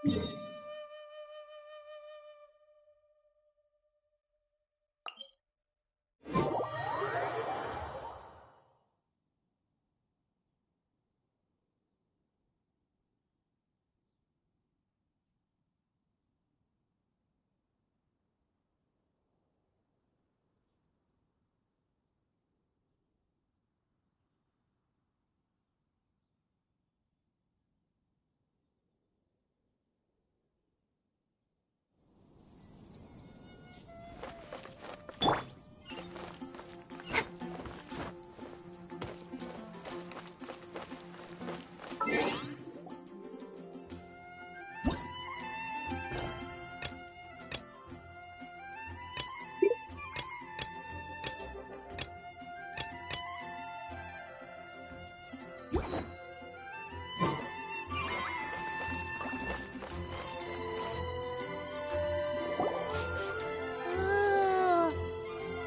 Ooh,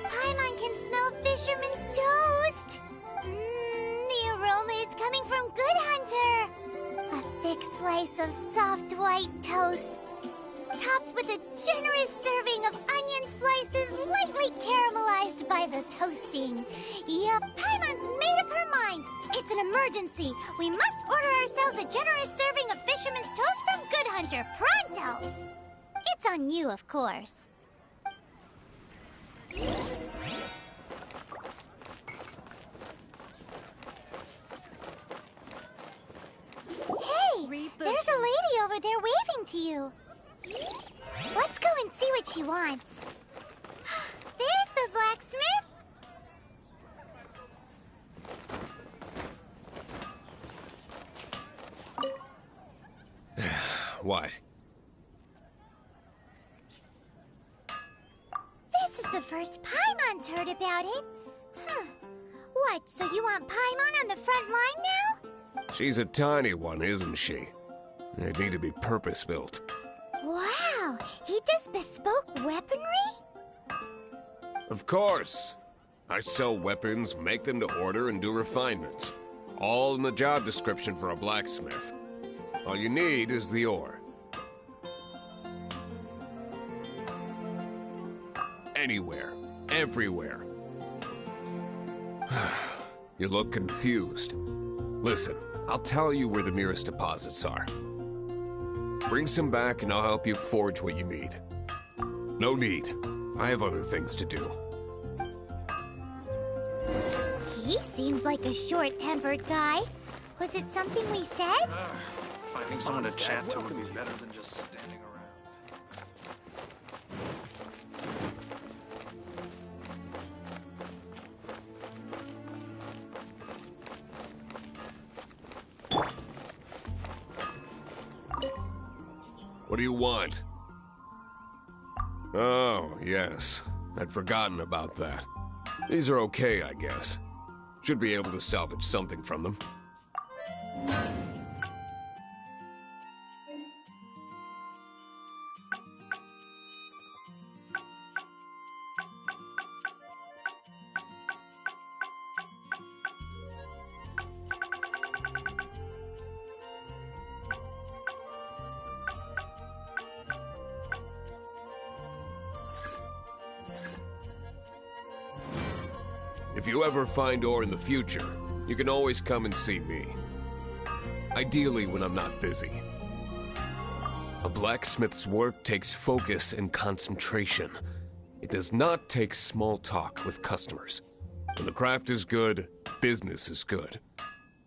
Paimon can smell fisherman's toast. The aroma is coming from Good Hunter. A thick slice of soft white toast, topped with a generous serving of onion slices lightly caramelized by the toasting. Yup, Paimon's made up her mind. It's an emergency. We must order ourselves a generous serving of fisherman's toast from Good Hunter, pronto! It's on you, of course. Hey, there's a lady over there waving to you. Let's go and see what she wants. There's the blacksmith. What? This is the first Paimon's heard about it. What, so you want Paimon on the front line now? She's a tiny one, isn't she? They need to be purpose-built. Wow, he does bespoke weaponry? Of course. I sell weapons, make them to order, and do refinements. All in the job description for a blacksmith. All you need is the ore. Anywhere. Everywhere. You look confused. Listen, I'll tell you where the nearest deposits are. Bring some back and I'll help you forge what you need. No need. I have other things to do. He seems like a short-tempered guy. Was it something we said? Finding someone to chat to would be better than just standing around. What do you want? Oh, yes. I'd forgotten about that. These are okay, I guess. Should be able to salvage something from them. If you ever find ore in the future, you can always come and see me. Ideally when I'm not busy. A blacksmith's work takes focus and concentration. It does not take small talk with customers. When the craft is good, business is good.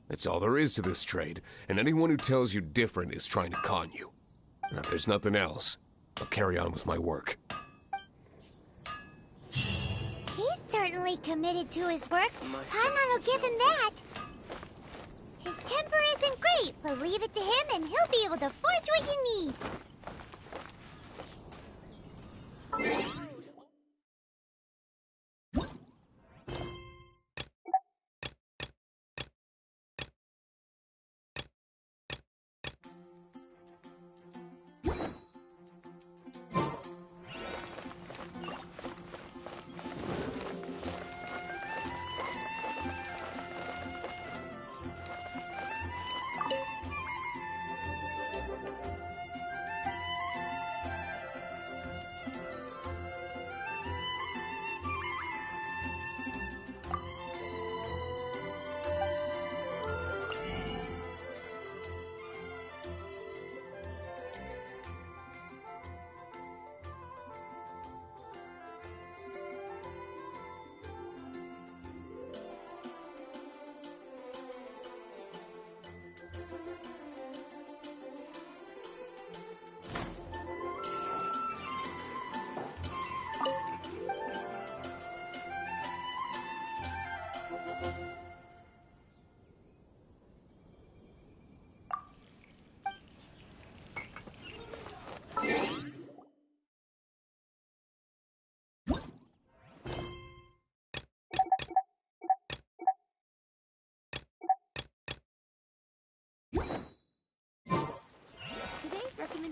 That's all there is to this trade, and anyone who tells you different is trying to con you. And if there's nothing else, I'll carry on with my work. Certainly committed to his work. Paimon will give him that. His temper isn't great, but leave it to him and he'll be able to forge what you need.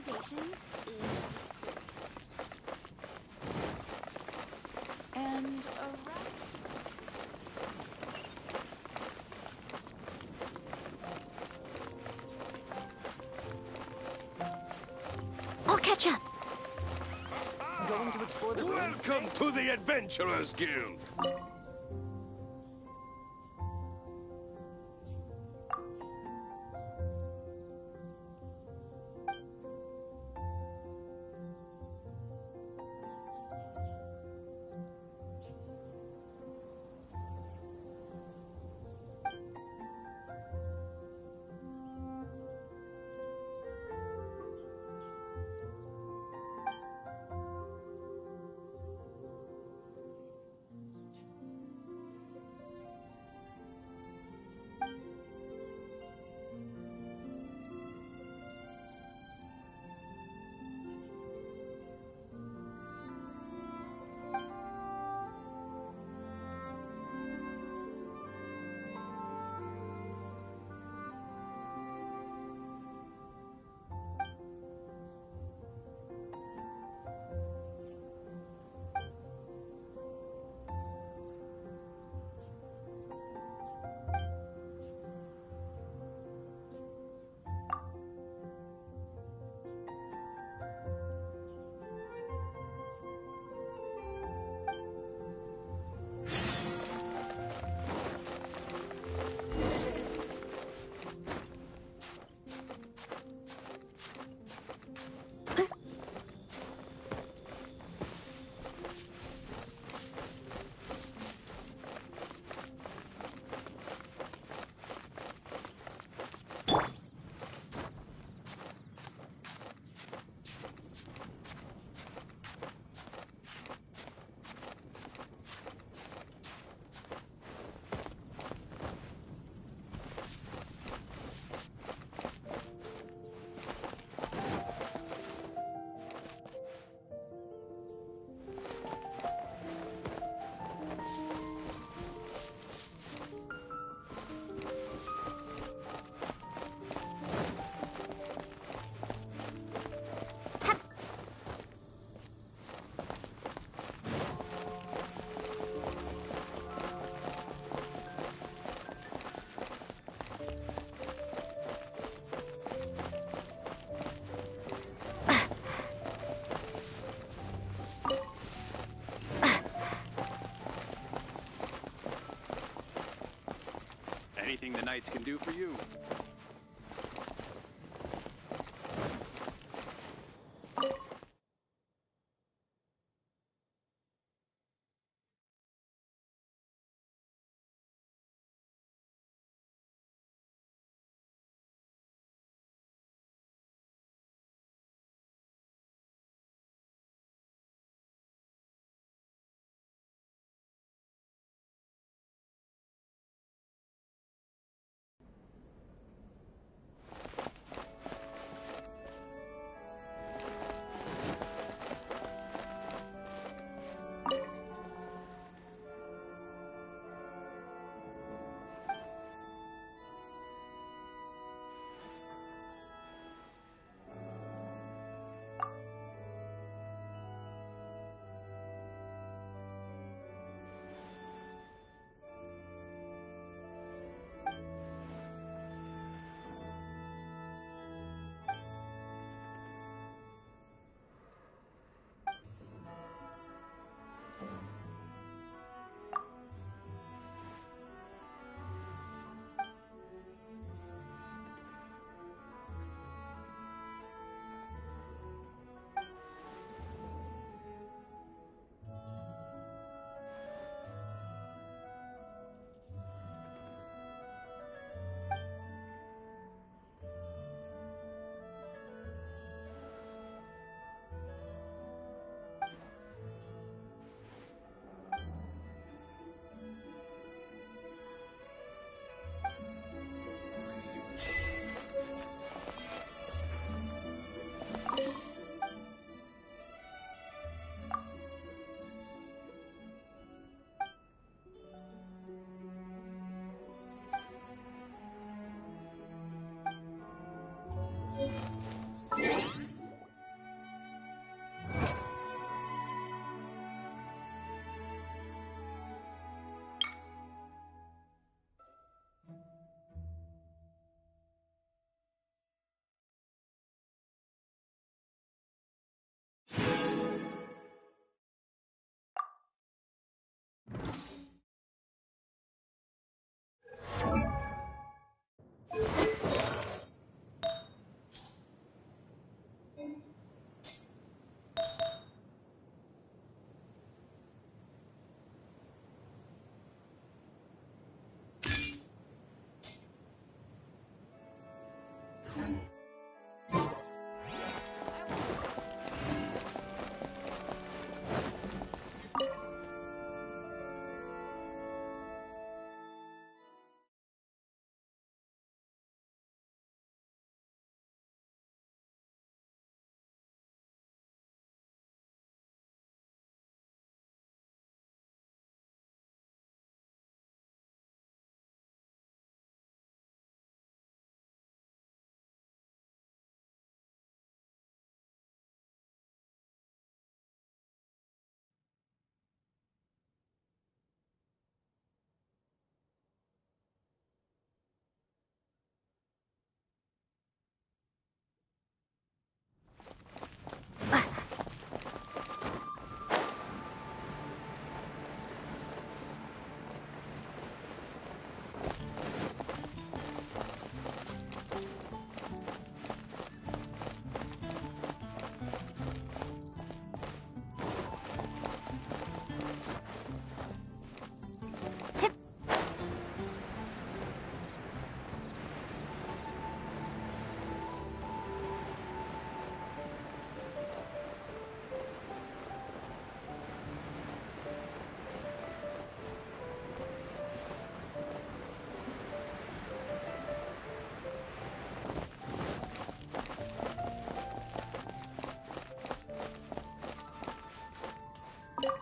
recommendation is and I'll catch up. Going to explore the ruins? Welcome to the Adventurers Guild! Anything the knights can do for you.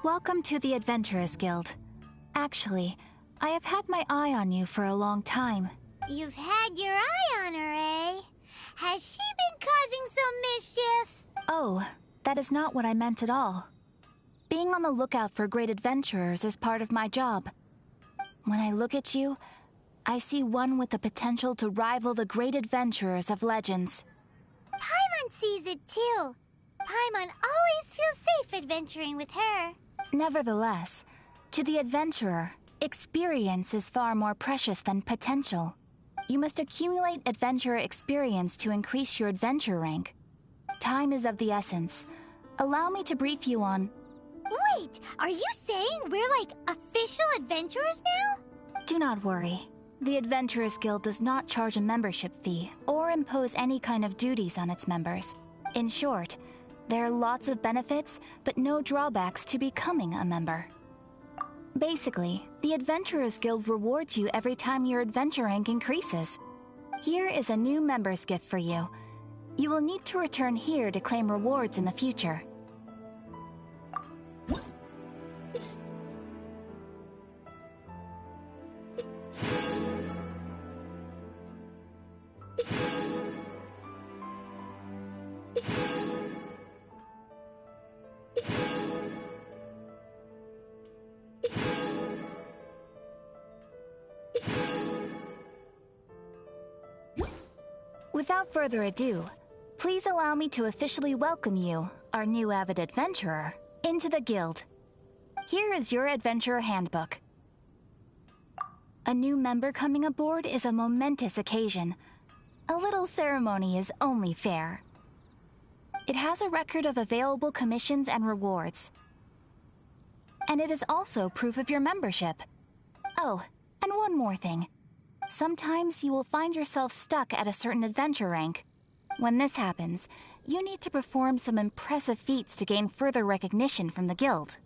Welcome to the Adventurers Guild. Actually, I have had my eye on you for a long time. You've had your eye on her, eh? Has she been causing some mischief? Oh, that is not what I meant at all. Being on the lookout for great adventurers is part of my job. When I look at you, I see one with the potential to rival the great adventurers of legends. Paimon sees it too. Paimon always feels safe adventuring with her. Nevertheless, to the adventurer, experience is far more precious than potential. You must accumulate adventurer experience to increase your adventure rank. Time is of the essence. Allow me to brief you on... Wait, are you saying we're like official adventurers now? Do not worry. The Adventurers Guild does not charge a membership fee or impose any kind of duties on its members. In short, there are lots of benefits, but no drawbacks to becoming a member. Basically, the Adventurers Guild rewards you every time your adventure rank increases. Here is a new member's gift for you. You will need to return here to claim rewards in the future. Without further ado, please allow me to officially welcome you, our new avid adventurer, into the guild. Here is your adventurer handbook. A new member coming aboard is a momentous occasion. A little ceremony is only fair. It has a record of available commissions and rewards. And it is also proof of your membership. Oh, and one more thing. Sometimes you will find yourself stuck at a certain adventure rank. When this happens, you need to perform some impressive feats to gain further recognition from the guild.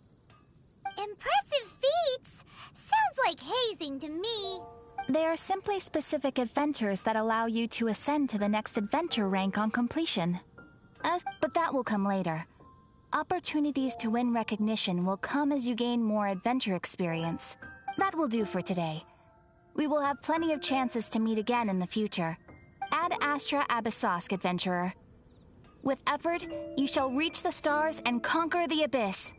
Impressive feats? Sounds like hazing to me. They are simply specific adventures that allow you to ascend to the next adventure rank on completion. But that will come later. Opportunities to win recognition will come as you gain more adventure experience. That will do for today. We will have plenty of chances to meet again in the future. Ad Astra Abyssosk, adventurer. With effort, you shall reach the stars and conquer the abyss.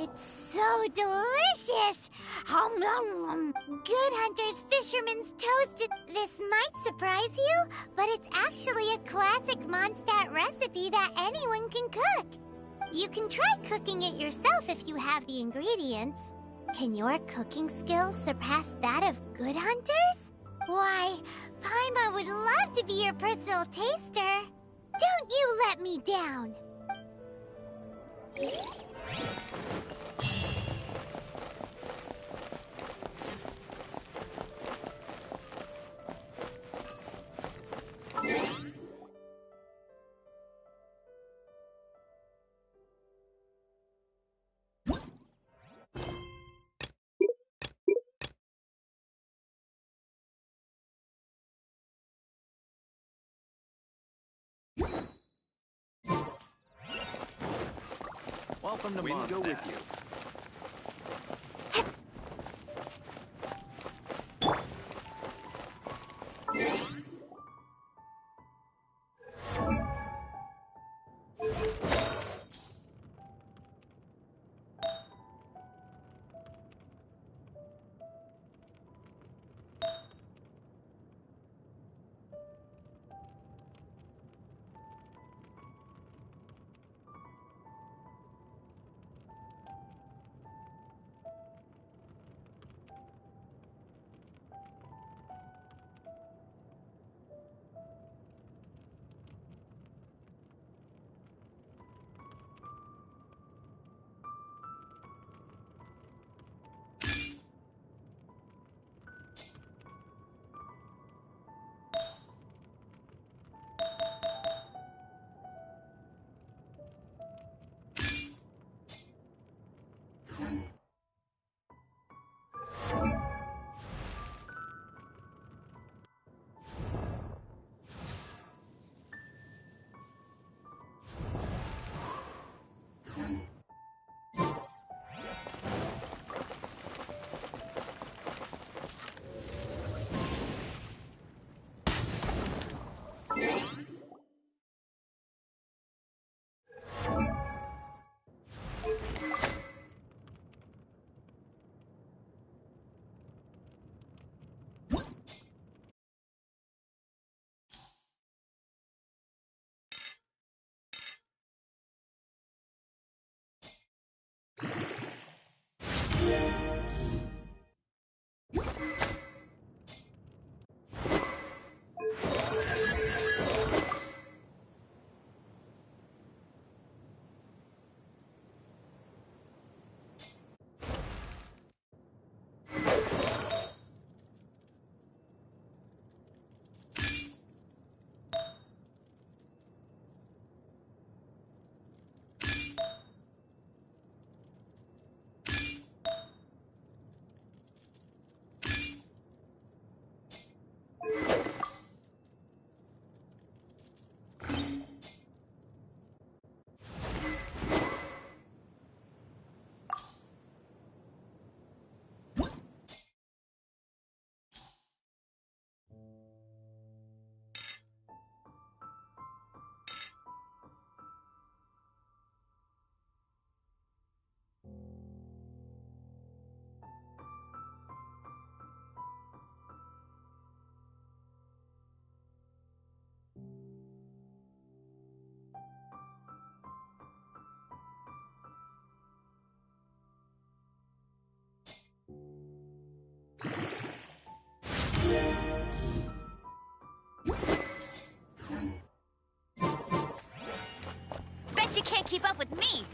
It's so delicious! Hum, nom, nom. Good Hunter's Fisherman's Toast. This might surprise you, but it's actually a classic Mondstadt recipe that anyone can cook. You can try cooking it yourself if you have the ingredients. Can your cooking skills surpass that of Good Hunter's? Why, Paimon would love to be your personal taster. Don't you let me down! Welcome to Wind go with Mondstadt. you. Bet you can't keep up with me!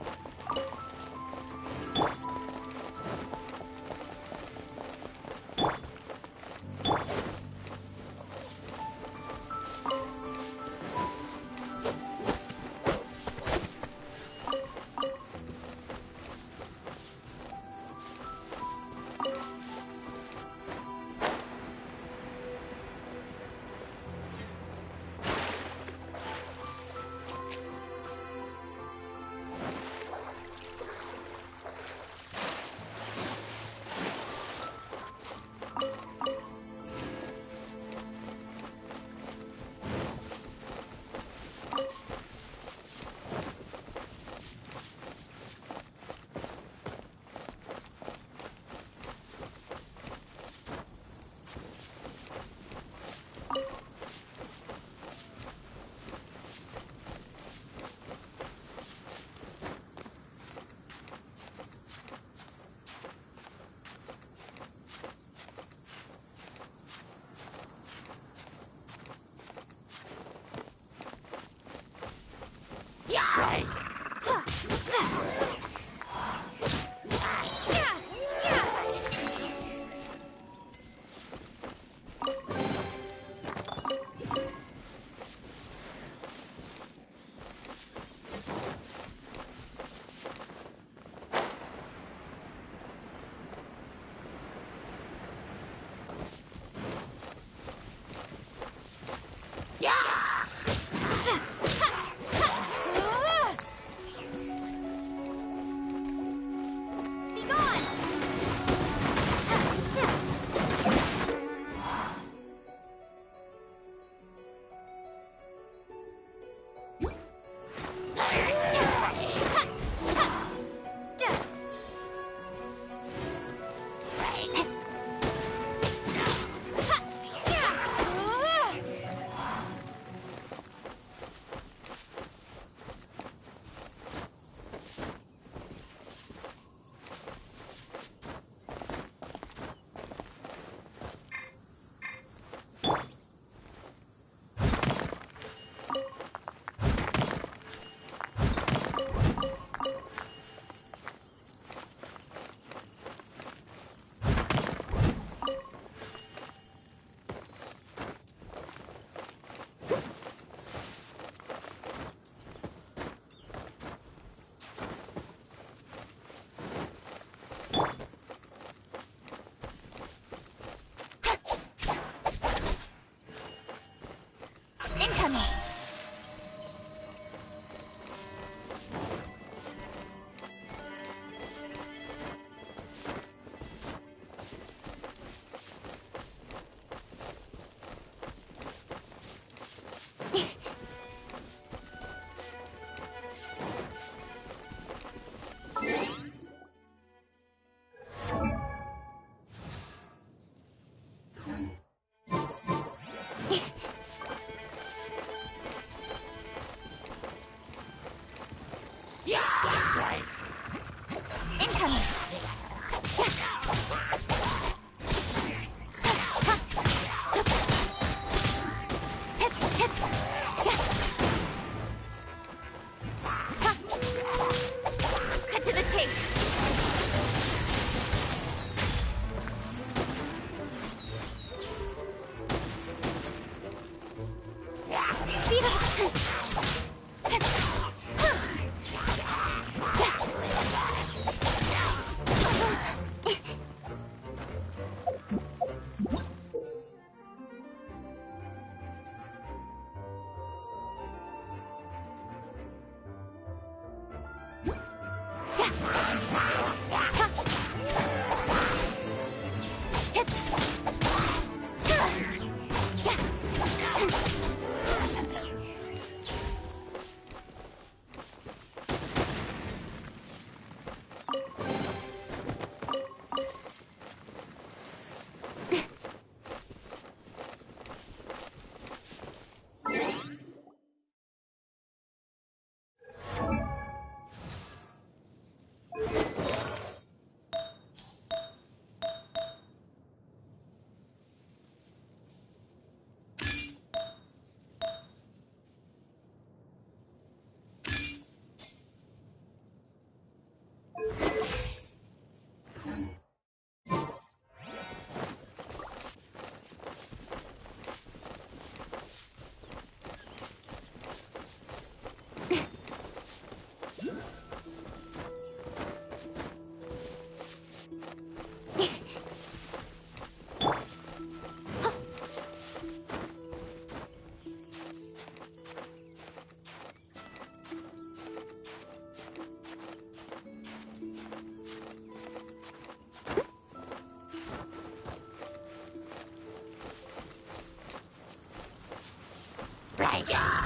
Incoming. Cut to the chase. Speed up.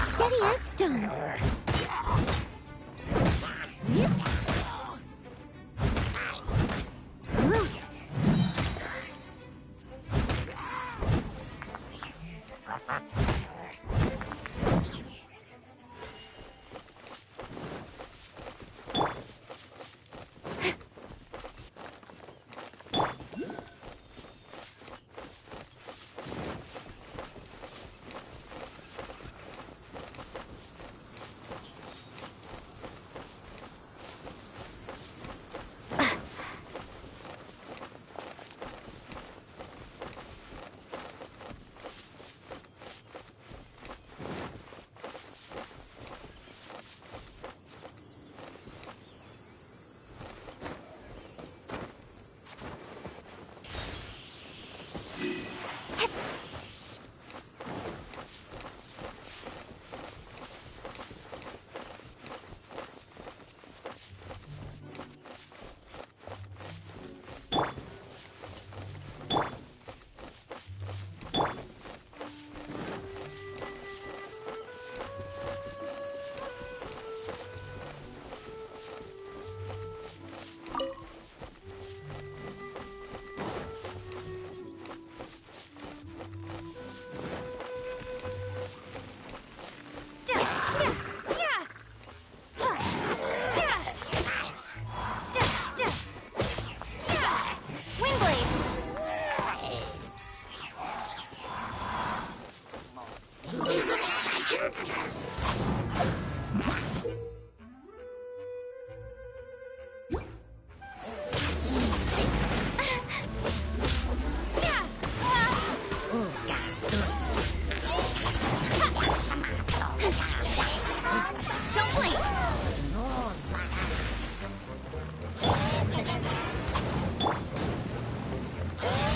Steady as stone.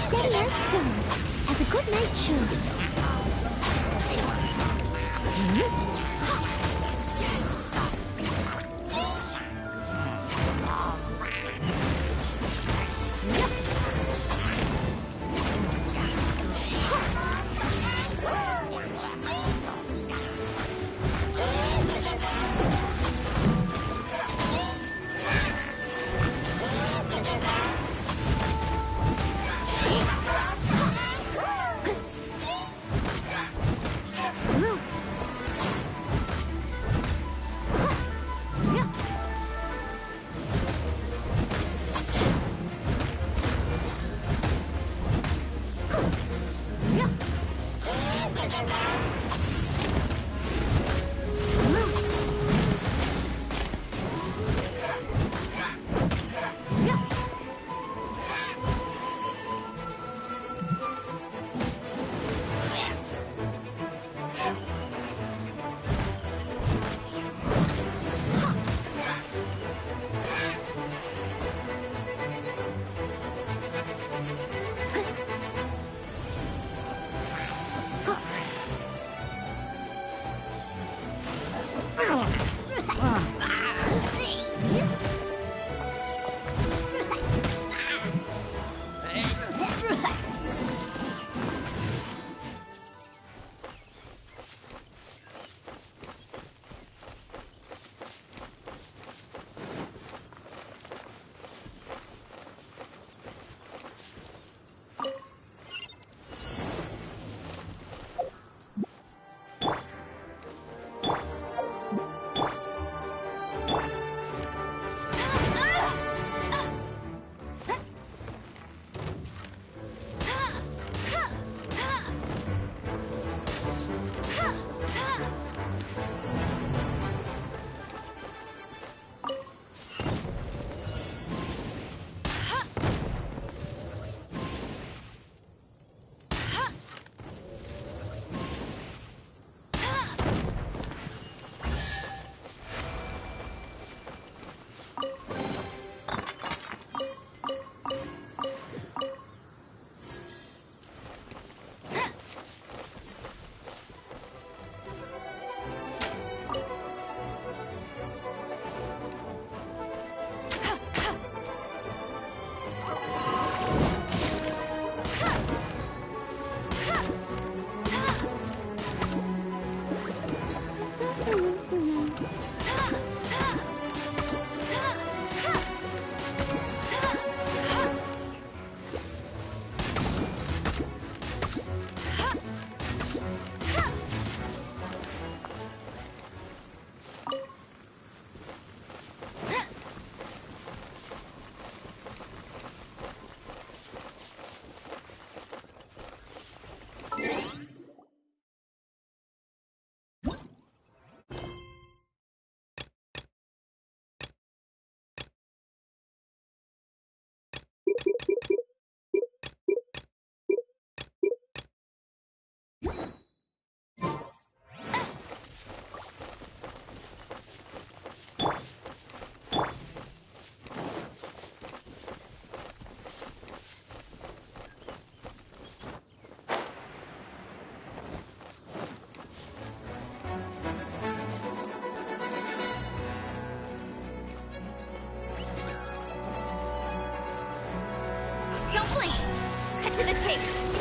Steady as stone, has a good nature. Don't blink! Cut to the chase!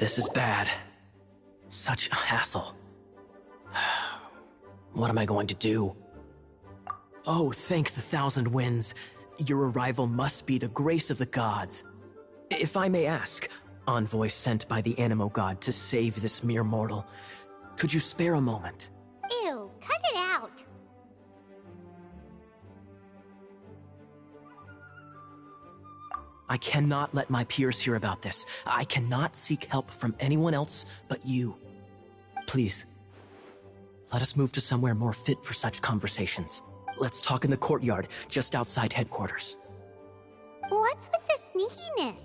This is bad. Such a hassle. What am I going to do? Oh, thank the thousand winds. Your arrival must be the grace of the gods. If I may ask, envoy sent by the Animo god to save this mere mortal, could you spare a moment? Ew, cut it out. I cannot let my peers hear about this. I cannot seek help from anyone else but you. Please, let us move to somewhere more fit for such conversations. Let's talk in the courtyard, just outside headquarters. What's with the sneakiness?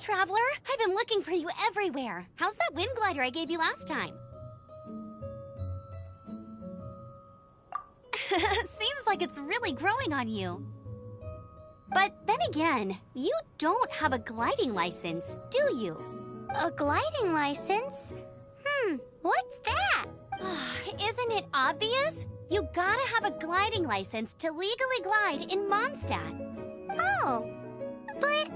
Traveler, I've been looking for you everywhere. How's that wind glider I gave you last time? Seems like it's really growing on you. But then again, you don't have a gliding license, do you? A gliding license? What's that? Isn't it obvious? You gotta have a gliding license to legally glide in Mondstadt. Oh, but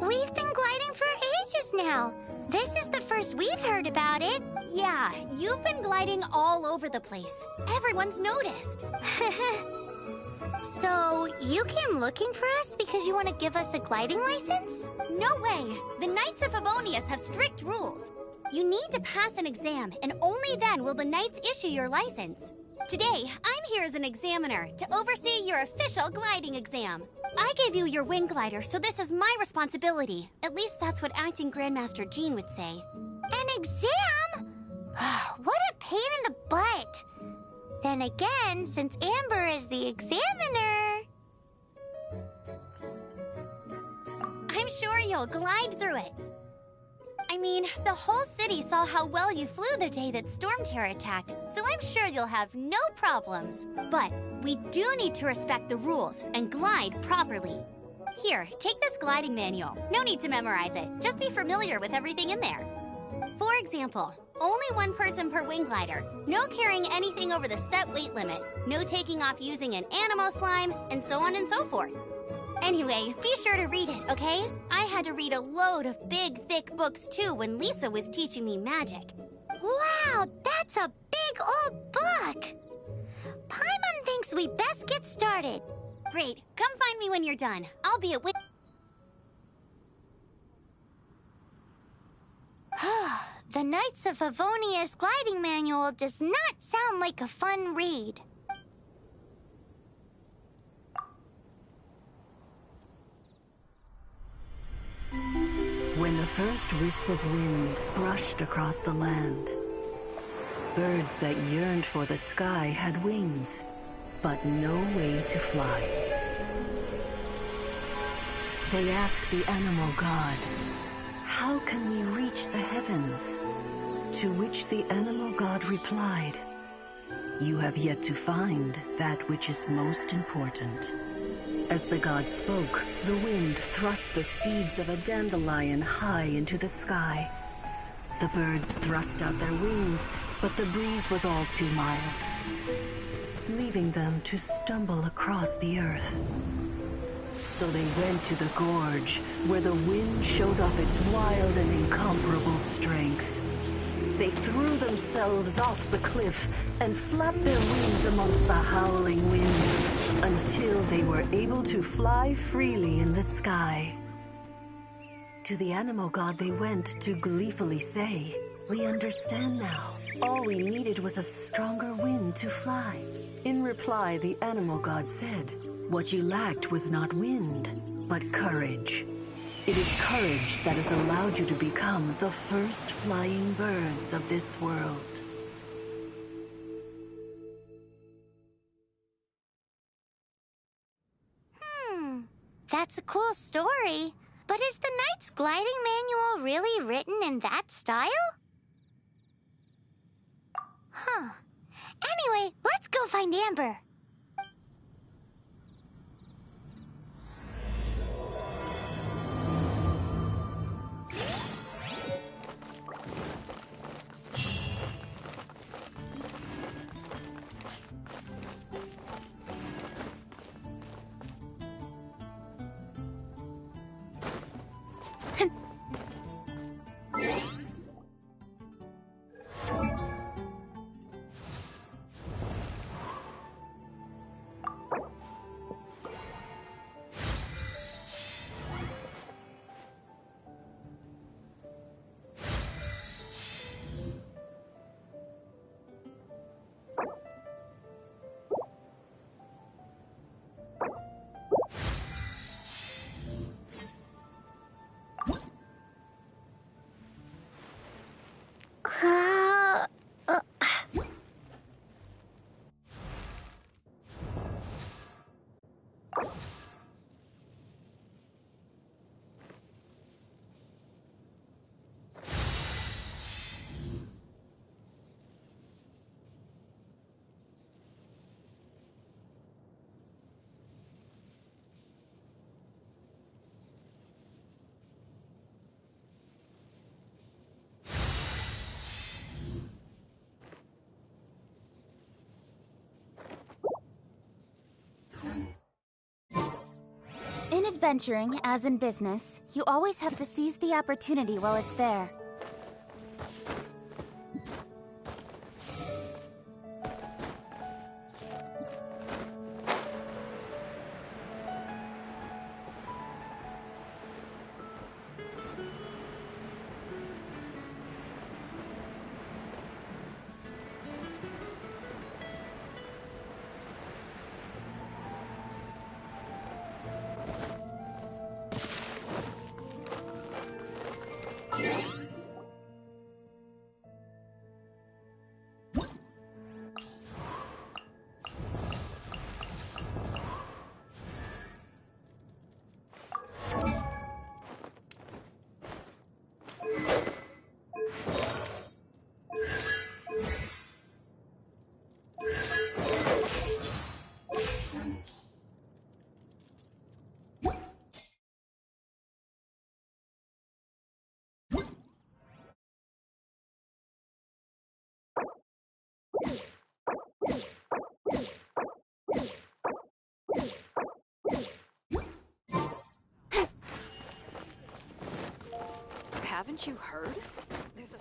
we've been gliding for ages now. This is the first we've heard about it. Yeah, you've been gliding all over the place. Everyone's noticed. So, you came looking for us because you want to give us a gliding license? No way! The Knights of Favonius have strict rules. You need to pass an exam, and only then will the Knights issue your license. Today, I'm here as an examiner to oversee your official gliding exam. I gave you your wing glider, so this is my responsibility. At least that's what Acting Grandmaster Jean would say. An exam? What a pain in the butt. Then again, since Amber is the examiner... I'm sure you'll glide through it. I mean, the whole city saw how well you flew the day that Storm Terror attacked, so I'm sure you'll have no problems. But we do need to respect the rules and glide properly. Here, take this gliding manual. No need to memorize it. Just be familiar with everything in there. For example, only one person per wing glider, no carrying anything over the set weight limit, no taking off using an animo slime, and so on and so forth. Anyway, be sure to read it, okay? I had to read a load of big, thick books too when Lisa was teaching me magic. Wow, that's a big old book! Paimon thinks we best get started. Great. Come find me when you're done. I'll be at The Knights of Favonia's gliding manual does not sound like a fun read. When the first wisp of wind brushed across the land, birds that yearned for the sky had wings, but no way to fly. They asked the animal god, "How can we reach the heavens?" To which the animal god replied, "You have yet to find that which is most important." As the god spoke, the wind thrust the seeds of a dandelion high into the sky. The birds thrust out their wings, but the breeze was all too mild, leaving them to stumble across the earth. So they went to the gorge, where the wind showed off its wild and incomparable strength. They threw themselves off the cliff and flapped their wings amongst the howling winds until they were able to fly freely in the sky. To the animal god they went to gleefully say, "We understand now. All we needed was a stronger wind to fly." In reply, the animal god said, "What you lacked was not wind, but courage. It is courage that has allowed you to become the first flying birds of this world." That's a cool story. But is the Knight's gliding manual really written in that style? Anyway, let's go find Amber. In adventuring, as in business, you always have to seize the opportunity while it's there. Haven't you heard? There's a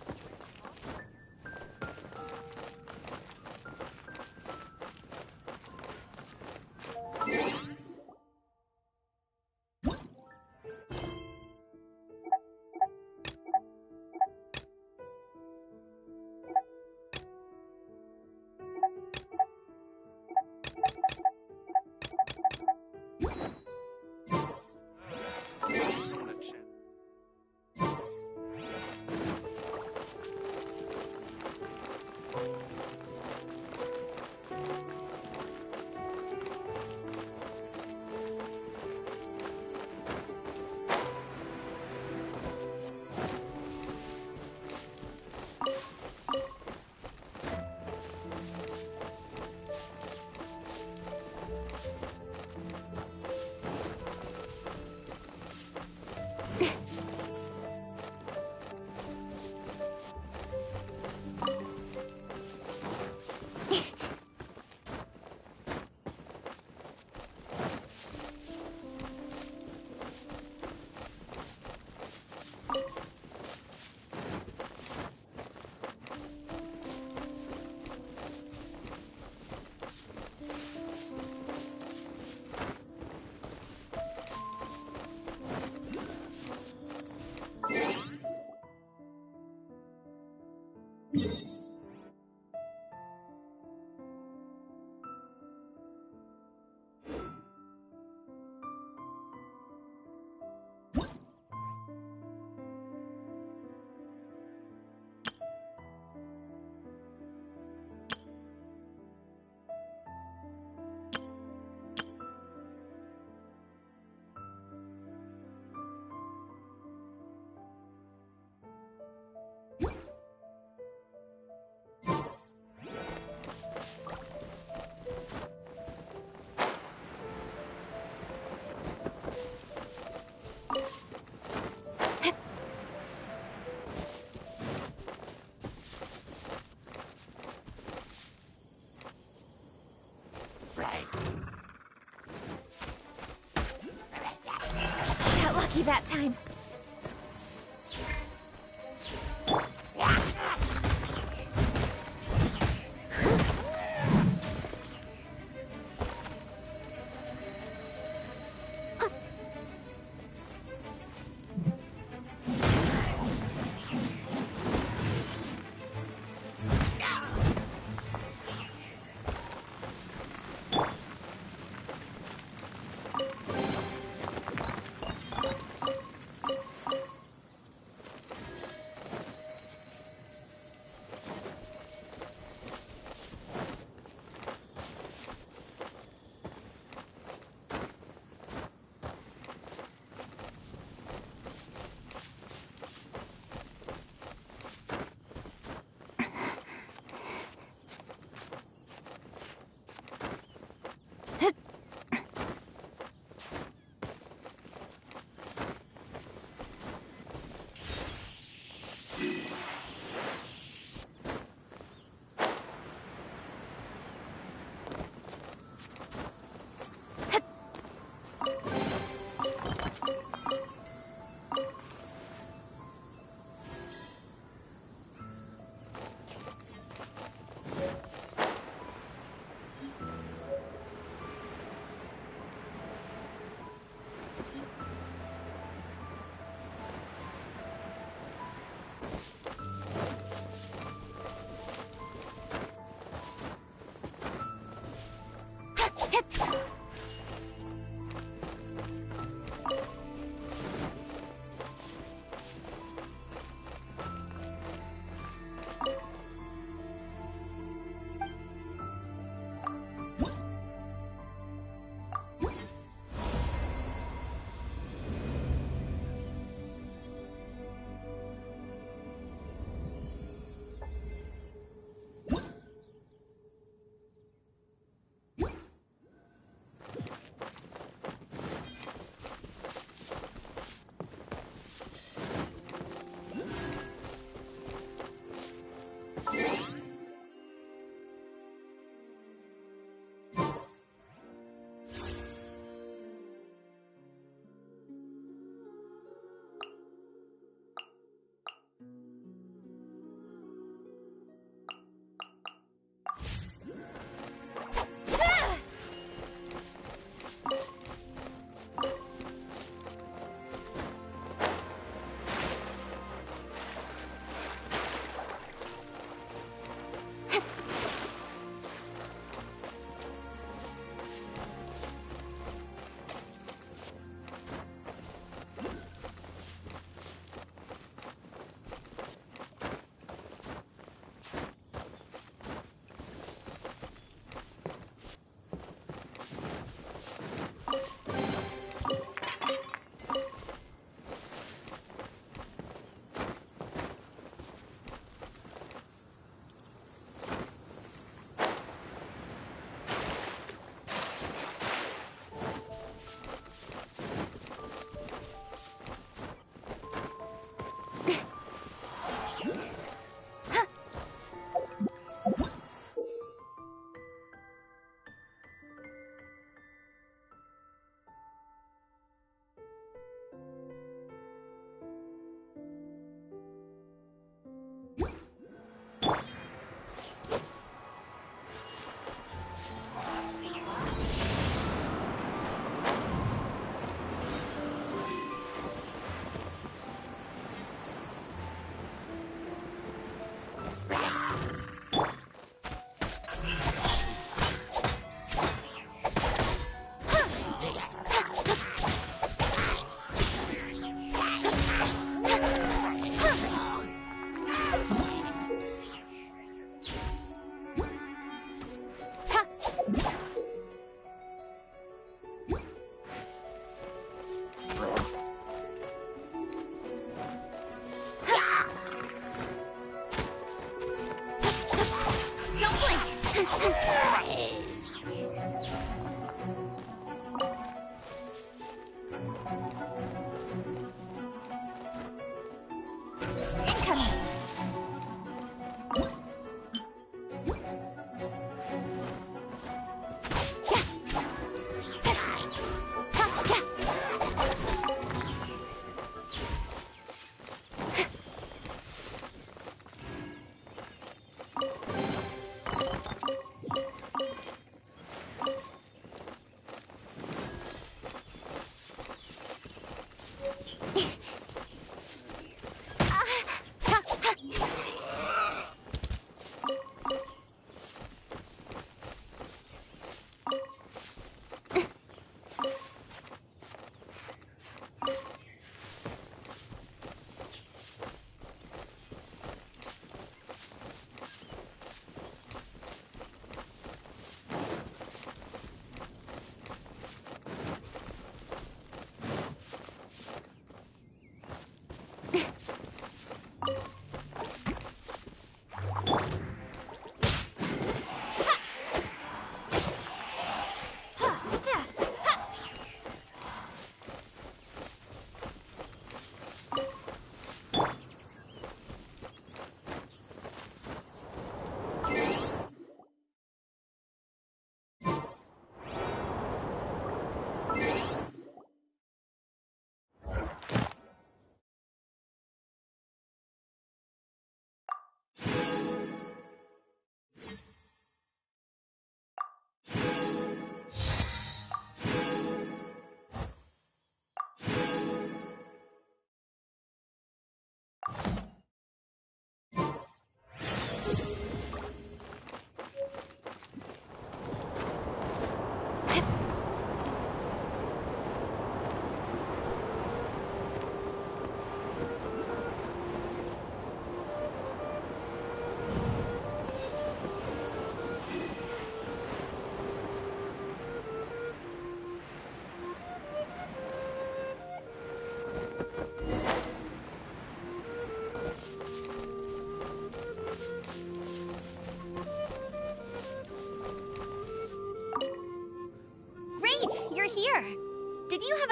that time.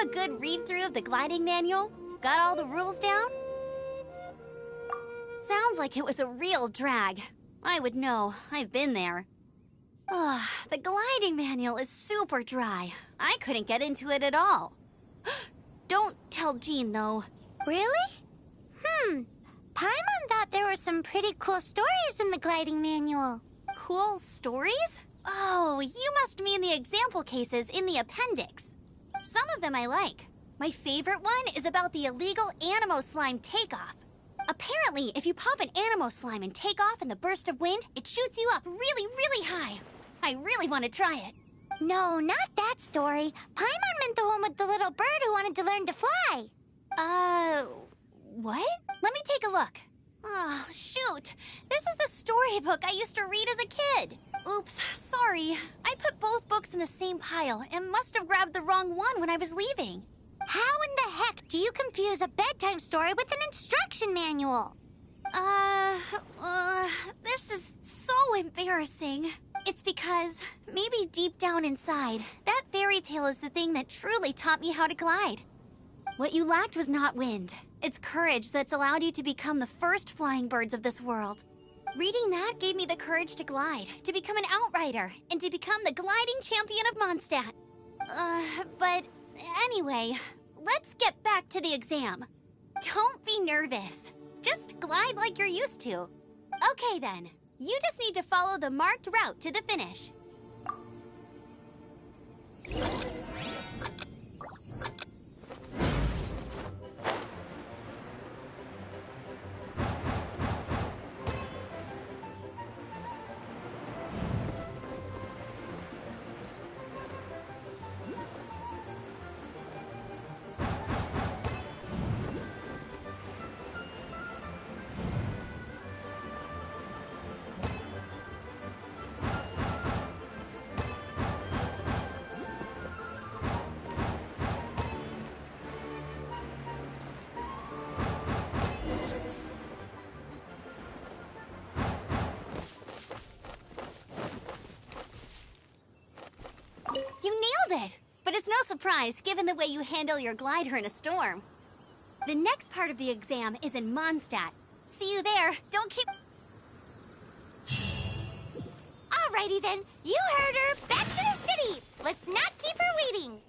a good read-through of the gliding manual? Got all the rules down? Sounds like it was a real drag. I would know. I've been there. Ugh, the gliding manual is super dry. I couldn't get into it at all. Don't tell Jean, though. Really? Paimon thought there were some pretty cool stories in the gliding manual. Cool stories? Oh, you must mean the example cases in the appendix. Some of them I like. My favorite one is about the illegal Animo Slime takeoff. Apparently, if you pop an Animo Slime and take off in the burst of wind, it shoots you up really, really high. I really want to try it. No, not that story. Paimon meant the one with the little bird who wanted to learn to fly. What? Let me take a look. Oh, shoot. This is the storybook I used to read as a kid. Oops, sorry. I put both books in the same pile and must have grabbed the wrong one when I was leaving. How in the heck do you confuse a bedtime story with an instruction manual? This is so embarrassing. It's because, maybe deep down inside, that fairy tale is the thing that truly taught me how to glide. What you lacked was not wind. It's courage that's allowed you to become the first flying birds of this world. Reading that gave me the courage to glide, to become an outrider, and to become the gliding champion of Mondstadt. But anyway, let's get back to the exam. Don't be nervous. Just glide like you're used to. Okay then, you just need to follow the marked route to the finish. You nailed it! But it's no surprise, given the way you handle your glider in a storm. The next part of the exam is in Mondstadt. See you there. Don't keep... Alrighty then, you heard her. Back to the city. Let's not keep her waiting.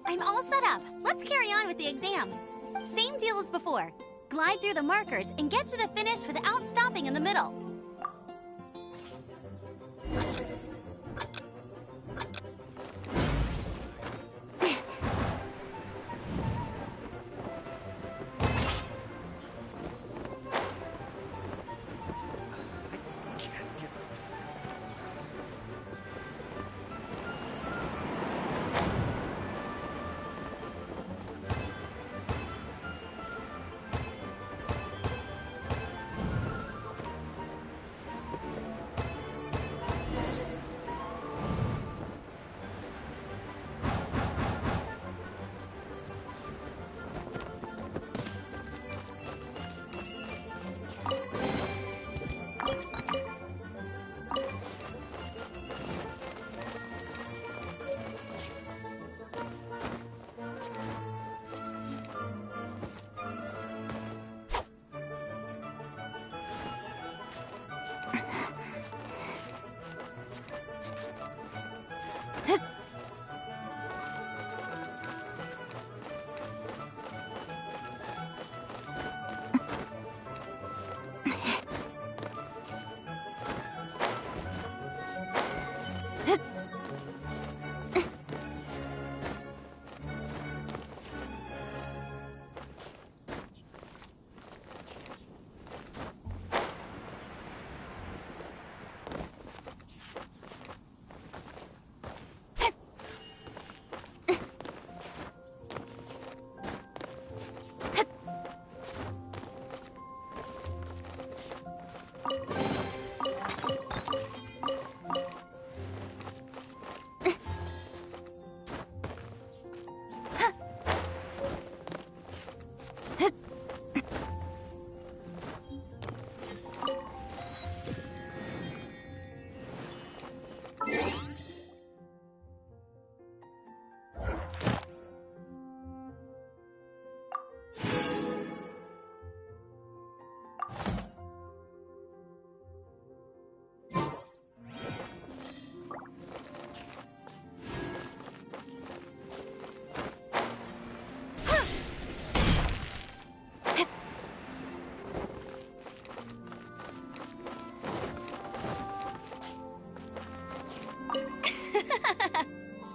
I'm all set up. Let's carry on with the exam. Same deal as before. Glide through the markers and get to the finish without stopping in the middle.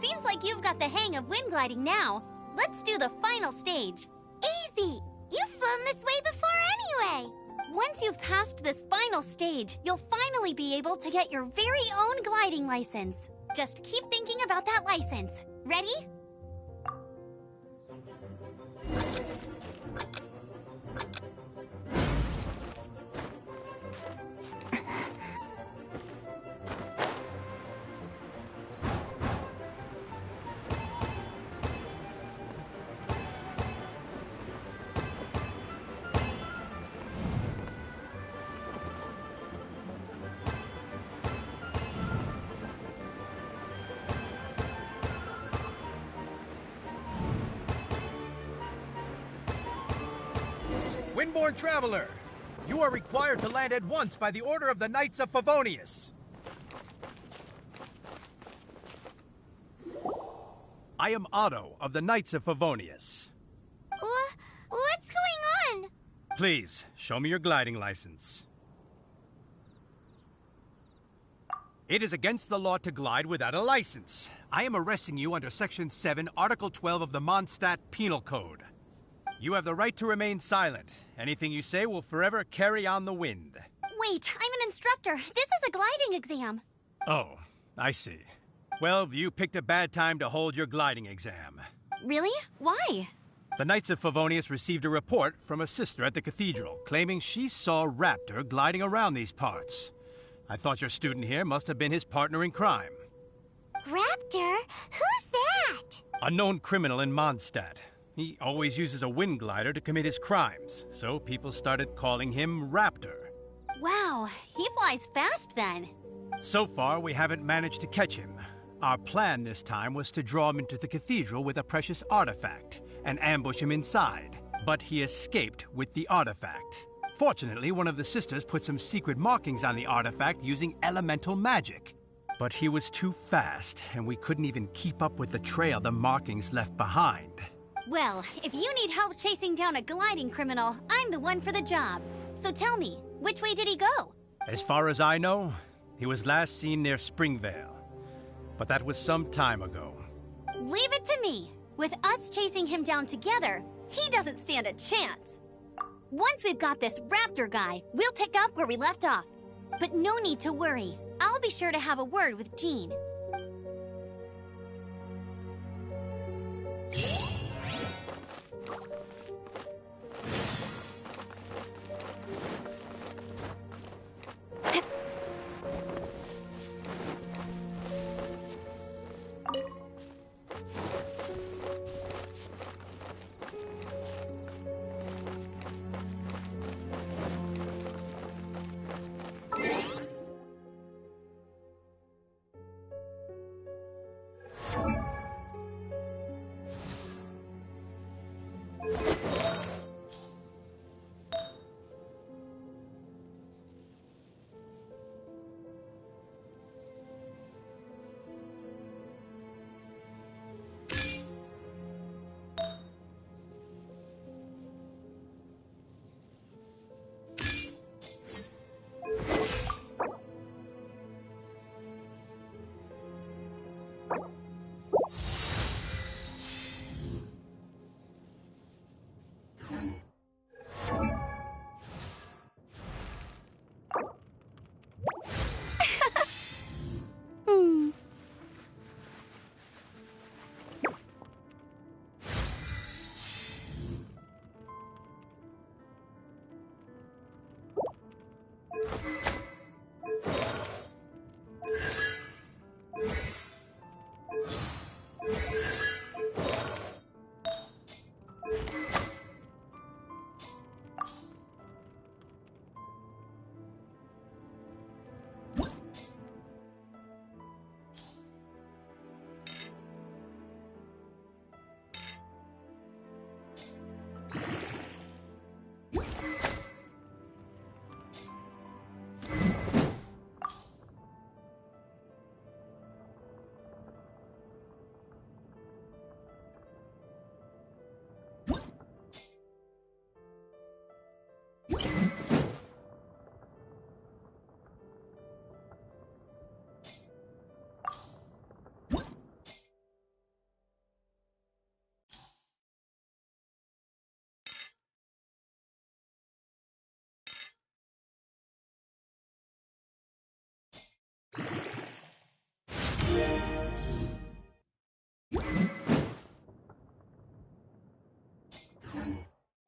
Seems like you've got the hang of wind gliding now. Let's do the final stage. Easy! You've flown this way before anyway! Once you've passed this final stage, you'll finally be able to get your very own gliding license. Just keep thinking about that license. Ready? Windborne Traveler, you are required to land at once by the order of the Knights of Favonius. I am Otto of the Knights of Favonius. What's going on? Please, show me your gliding license. It is against the law to glide without a license. I am arresting you under Section 7, Article 12 of the Mondstadt Penal Code. You have the right to remain silent. Anything you say will forever carry on the wind. Wait, I'm an instructor. This is a gliding exam. Oh, I see. Well, you picked a bad time to hold your gliding exam. Really? Why? The Knights of Favonius received a report from a sister at the cathedral claiming she saw Raptor gliding around these parts. I thought your student here must have been his partner in crime. Raptor? Who's that? A known criminal in Mondstadt. He always uses a wind glider to commit his crimes, so people started calling him Raptor. Wow, he flies fast then. So far, we haven't managed to catch him. Our plan this time was to draw him into the cathedral with a precious artifact and ambush him inside. But he escaped with the artifact. Fortunately, one of the sisters put some secret markings on the artifact using elemental magic. But he was too fast, and we couldn't even keep up with the trail the markings left behind. Well, if you need help chasing down a gliding criminal, I'm the one for the job. So tell me, which way did he go? As far as I know, he was last seen near Springvale. But that was some time ago. Leave it to me. With us chasing him down together, he doesn't stand a chance. Once we've got this raptor guy, we'll pick up where we left off. But no need to worry. I'll be sure to have a word with Jean.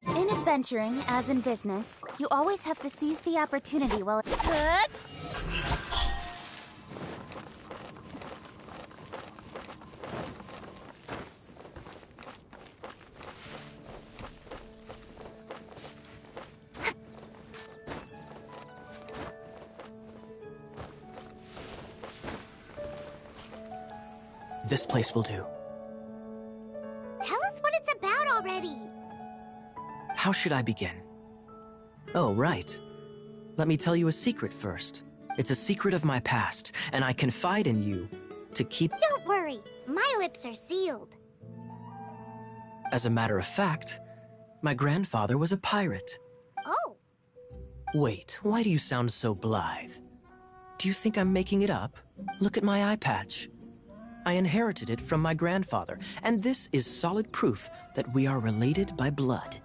In adventuring, as in business, you always have to seize the opportunity while it's good. This place will do. Tell us what it's about already. How should I begin? Oh, right. Let me tell you a secret first. It's a secret of my past, and I confide in you to keep... Don't worry, my lips are sealed. As a matter of fact, my grandfather was a pirate. Oh. Wait, why do you sound so blithe? Do you think I'm making it up? Look at my eye patch. I inherited it from my grandfather, and this is solid proof that we are related by blood.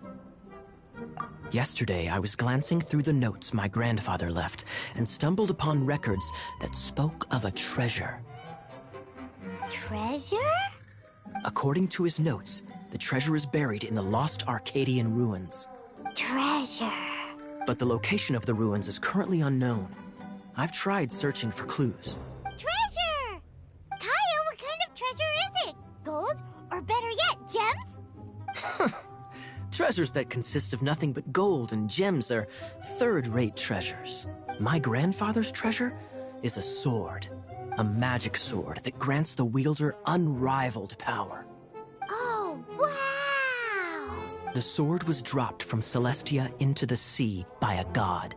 Yesterday, I was glancing through the notes my grandfather left and stumbled upon records that spoke of a treasure. Treasure? According to his notes, the treasure is buried in the lost Arcadian ruins. Treasure. But the location of the ruins is currently unknown. I've tried searching for clues. Treasure! Kyle, what kind of treasure is it? Gold? Or better yet, gems? Treasures that consist of nothing but gold and gems are third-rate treasures. My grandfather's treasure is a sword. A magic sword that grants the wielder unrivaled power. Oh, wow! The sword was dropped from Celestia into the sea by a god.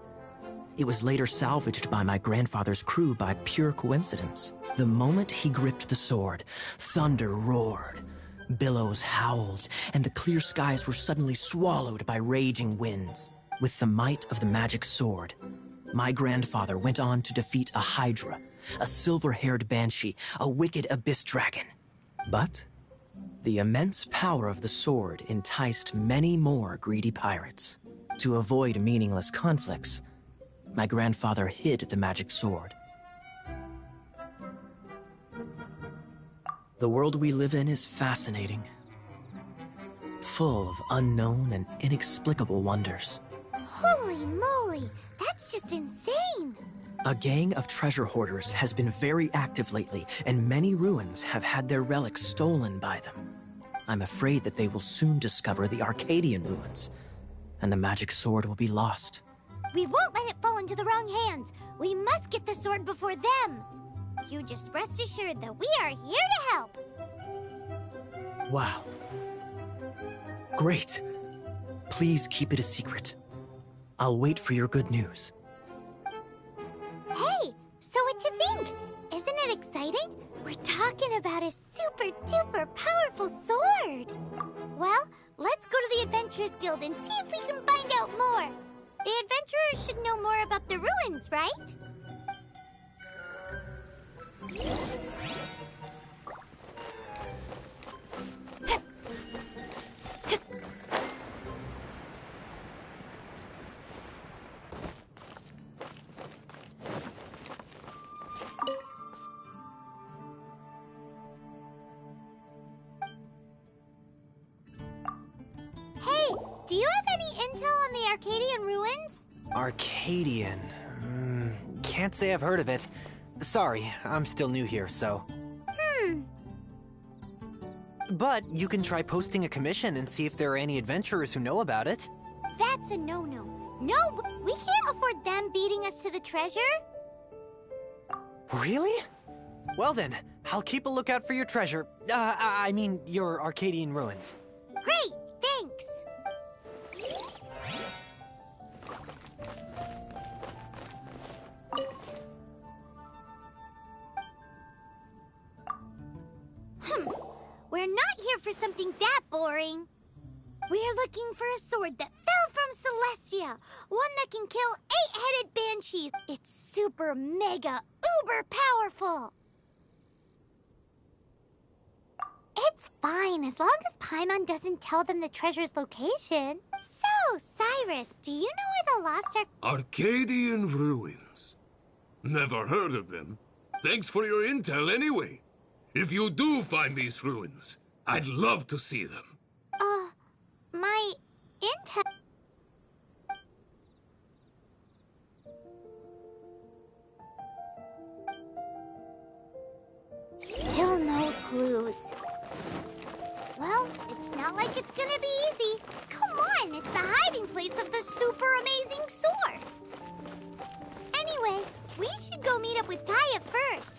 It was later salvaged by my grandfather's crew by pure coincidence. The moment he gripped the sword, thunder roared, billows howled, and the clear skies were suddenly swallowed by raging winds. With the might of the magic sword, my grandfather went on to defeat a hydra, a silver-haired banshee, a wicked abyss dragon. But the immense power of the sword enticed many more greedy pirates. To avoid meaningless conflicts, my grandfather hid the magic sword. The world we live in is fascinating, full of unknown and inexplicable wonders. Holy moly, that's just insane! A gang of treasure hoarders has been very active lately, and many ruins have had their relics stolen by them. I'm afraid that they will soon discover the Arcadian ruins, and the magic sword will be lost. We won't let it fall into the wrong hands. We must get the sword before them. You just rest assured that we are here to help. Wow. Great. Please keep it a secret. I'll wait for your good news. Hey, so what you think? Isn't it exciting? We're talking about a super-duper powerful sword. Well, let's go to the Adventurers Guild and see if we can find out more. The adventurers should know more about the ruins, right? Hey, do you have any intel on the Arcadian ruins? Arcadian? Can't say I've heard of it. Sorry, I'm still new here, so... But you can try posting a commission and see if there are any adventurers who know about it. That's a no-no. No, we can't afford them beating us to the treasure. Really? Well then, I'll keep a lookout for your treasure. I mean, your Arcadian ruins. Great, thanks. We're not here for something that boring. We're looking for a sword that fell from Celestia. One that can kill 8-headed banshees. It's super mega uber powerful. It's fine as long as Paimon doesn't tell them the treasure's location. So, Cyrus, do you know where the lost Arcadian ruins. Never heard of them. Thanks for your intel anyway. If you do find these ruins, I'd love to see them. My intel... Still no clues. Well, it's not like it's gonna be easy. Come on, it's the hiding place of the super amazing sword. Anyway, we should go meet up with Gaia first.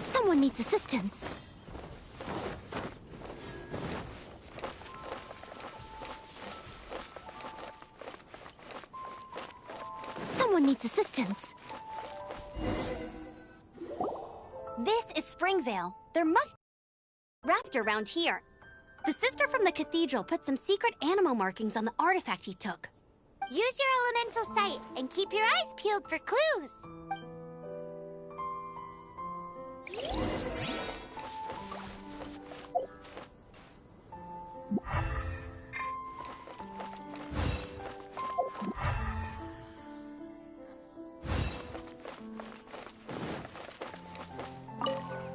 Someone needs assistance. Someone needs assistance. This is Springvale. There must be a raptor around here. The sister from the cathedral put some secret animal markings on the artifact he took. Use your elemental sight and keep your eyes peeled for clues.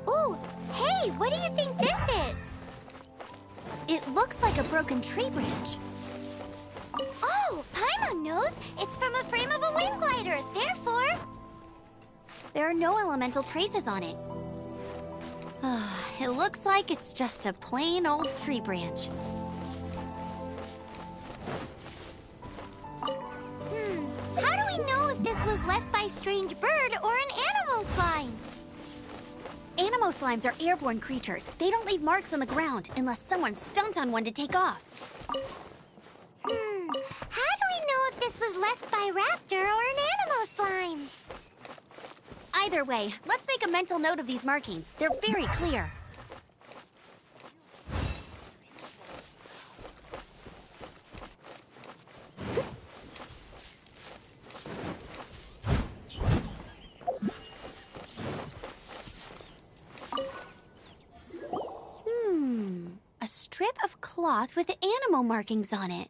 Ooh, hey, what do you think this is? It looks like a broken tree branch. Oh, Paimon knows. It's from a frame of a wind glider. Therefore, there are no elemental traces on it. It looks like it's just a plain old tree branch. How do we know if this was left by strange bird or an animal slime? Animo slimes are airborne creatures. They don't leave marks on the ground unless someone stomped on one to take off. How do we know if this was left by raptor or an animal slime? Either way, let's make a mental note of these markings. They're very clear. A strip of cloth with animal markings on it.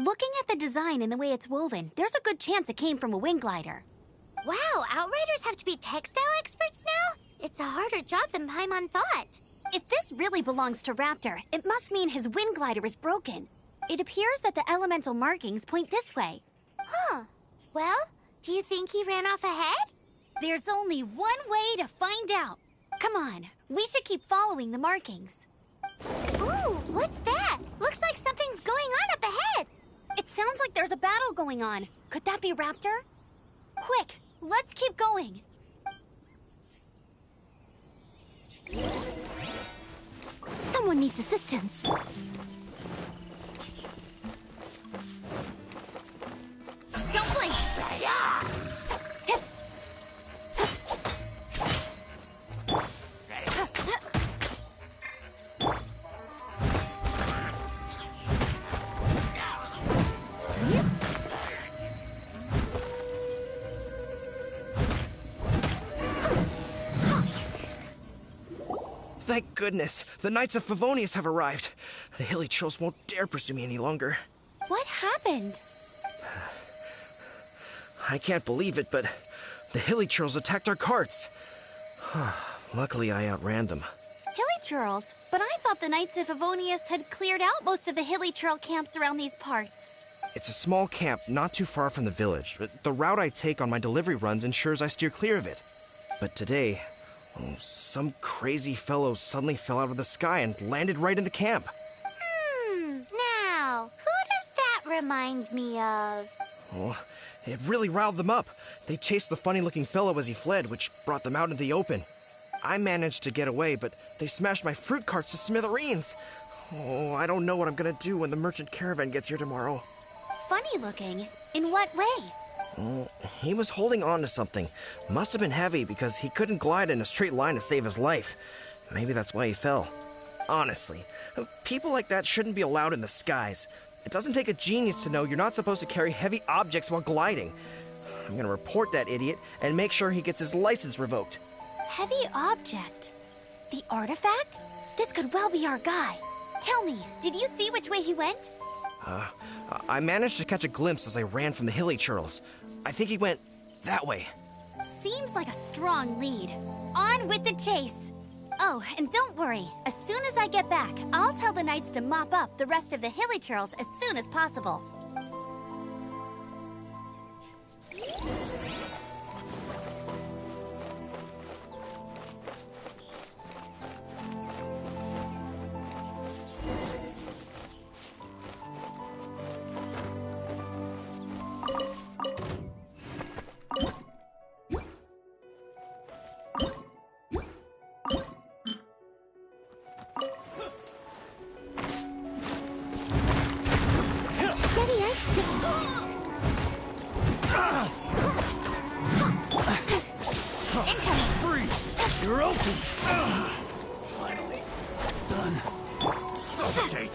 Looking at the design and the way it's woven, there's a good chance it came from a wind glider. Wow, Outriders have to be textile experts now? It's a harder job than Paimon thought. If this really belongs to Raptor, it must mean his wind glider is broken. It appears that the elemental markings point this way. Huh. Well, do you think he ran off ahead? There's only one way to find out. Come on, we should keep following the markings. Ooh, what's that? Looks like something's going on up ahead. It sounds like there's a battle going on. Could that be Raptor? Quick, let's keep going. Someone needs assistance. Don't blink! Thank goodness! The Knights of Favonius have arrived. The hilly trolls won't dare pursue me any longer. What happened? I can't believe it, but the hilly trolls attacked our carts. Luckily, I outran them. Hilly Churls? But I thought the Knights of Favonius had cleared out most of the hilly trail camps around these parts. It's a small camp not too far from the village. The route I take on my delivery runs ensures I steer clear of it. But today, some crazy fellow suddenly fell out of the sky and landed right in the camp. Now, who does that remind me of? Oh, it really riled them up. They chased the funny-looking fellow as he fled, which brought them out into the open. I managed to get away, but they smashed my fruit carts to smithereens. Oh, I don't know what I'm gonna do when the merchant caravan gets here tomorrow. Funny looking? In what way? Oh, he was holding on to something. Must have been heavy because he couldn't glide in a straight line to save his life. Maybe that's why he fell. Honestly, people like that shouldn't be allowed in the skies. It doesn't take a genius to know you're not supposed to carry heavy objects while gliding. I'm gonna report that idiot and make sure he gets his license revoked. Heavy object? The artifact? This could well be our guy. Tell me, did you see which way he went? I managed to catch a glimpse as I ran from the hilly churls. I think he went that way. Seems like a strong lead. On with the chase. Oh, and don't worry. As soon as I get back, I'll tell the knights to mop up the rest of the hilly churls as soon as possible. You're open! Finally. Done. Suffocate!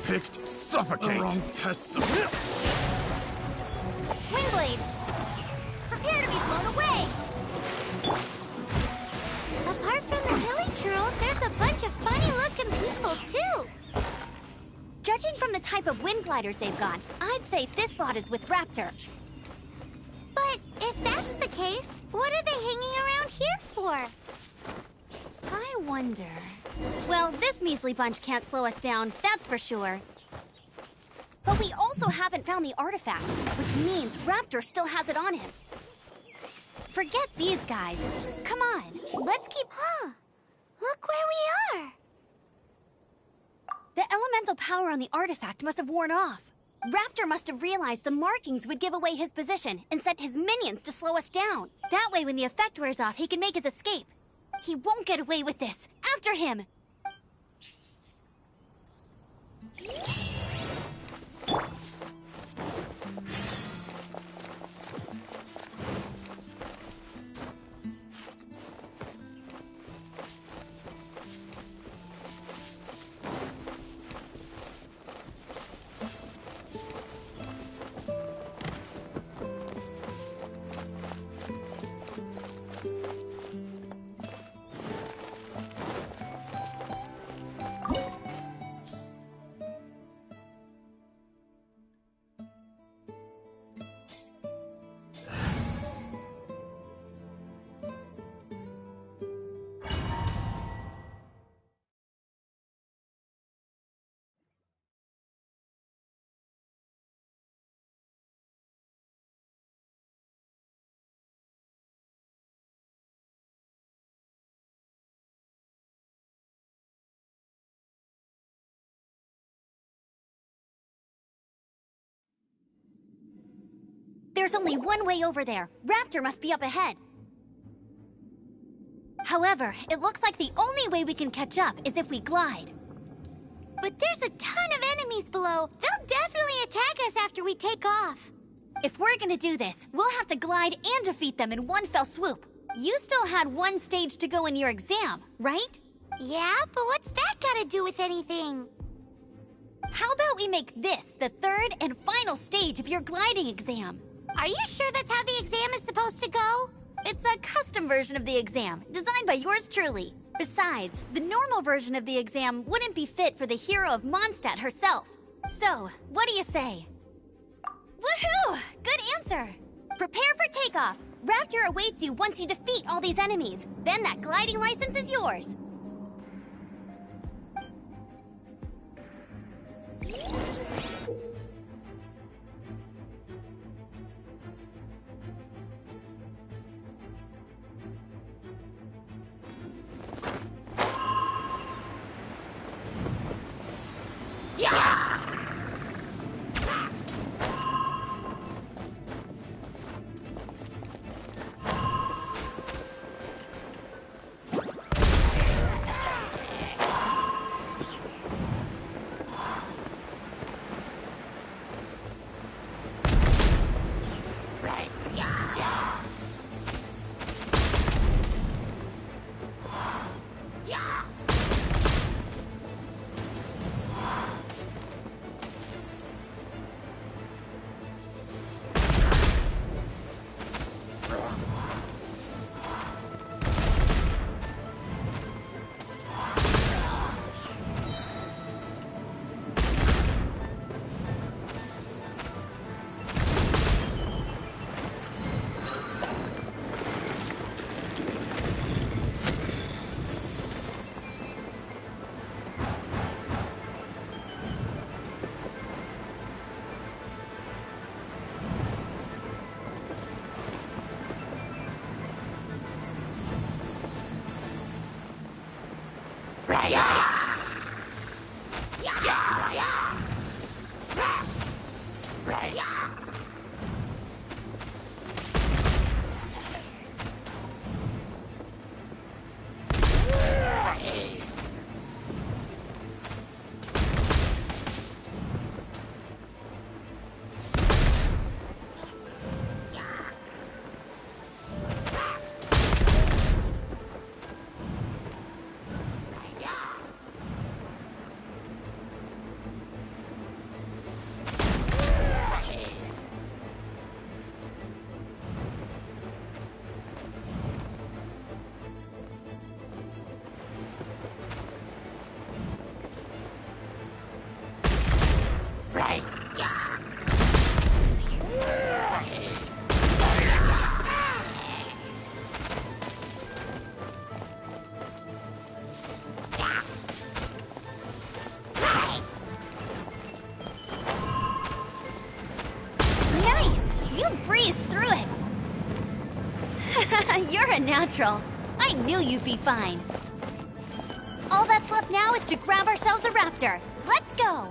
Picked suffocate! The wrong test. Windblade! Prepare to be blown away! Apart from the hilly churls, there's a bunch of funny-looking people, too! Judging from the type of wind gliders they've got, I'd say this lot is with Raptor. But if that's the case, what are they hanging around here for? I wonder... Well, this measly bunch can't slow us down, that's for sure. But we also haven't found the artifact, which means Raptor still has it on him. Forget these guys. Come on, let's keep... Huh. Look where we are! The elemental power on the artifact must have worn off. Raptor must have realized the markings would give away his position and sent his minions to slow us down. That way, when the effect wears off, he can make his escape. He won't get away with this. After him! There's only one way over there. Raptor must be up ahead. However, it looks like the only way we can catch up is if we glide. But there's a ton of enemies below. They'll definitely attack us after we take off. If we're gonna do this, we'll have to glide and defeat them in one fell swoop. You still had one stage to go in your exam, right? Yeah, but what's that got to do with anything? How about we make this the third and final stage of your gliding exam? Are you sure that's how the exam is supposed to go? It's a custom version of the exam, designed by yours truly. Besides, the normal version of the exam wouldn't be fit for the hero of Mondstadt herself. So, what do you say? Woohoo! Good answer! Prepare for takeoff. Raptor awaits you once you defeat all these enemies. Then that gliding license is yours. You're a natural. I knew you'd be fine. All that's left now is to grab ourselves a raptor. Let's go!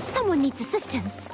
Someone needs assistance.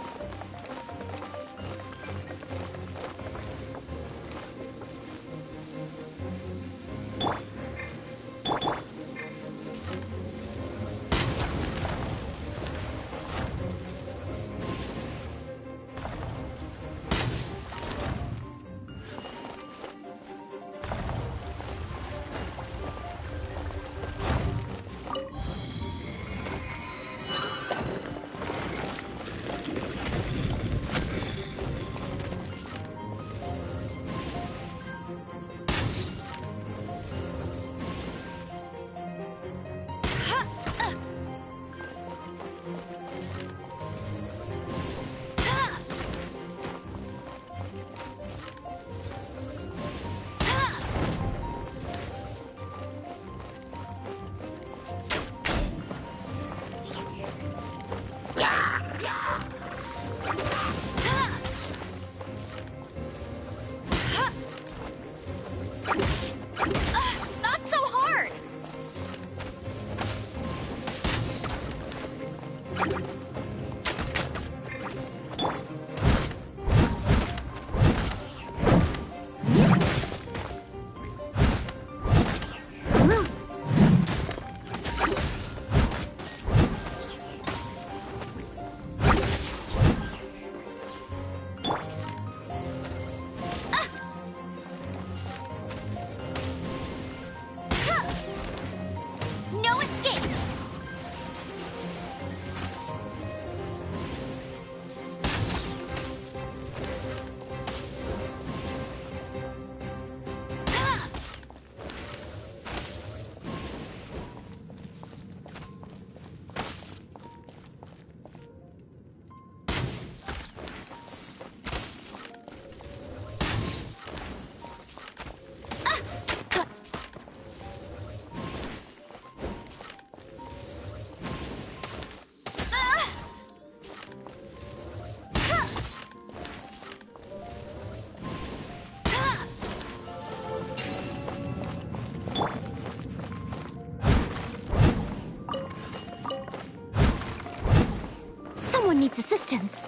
needs assistance.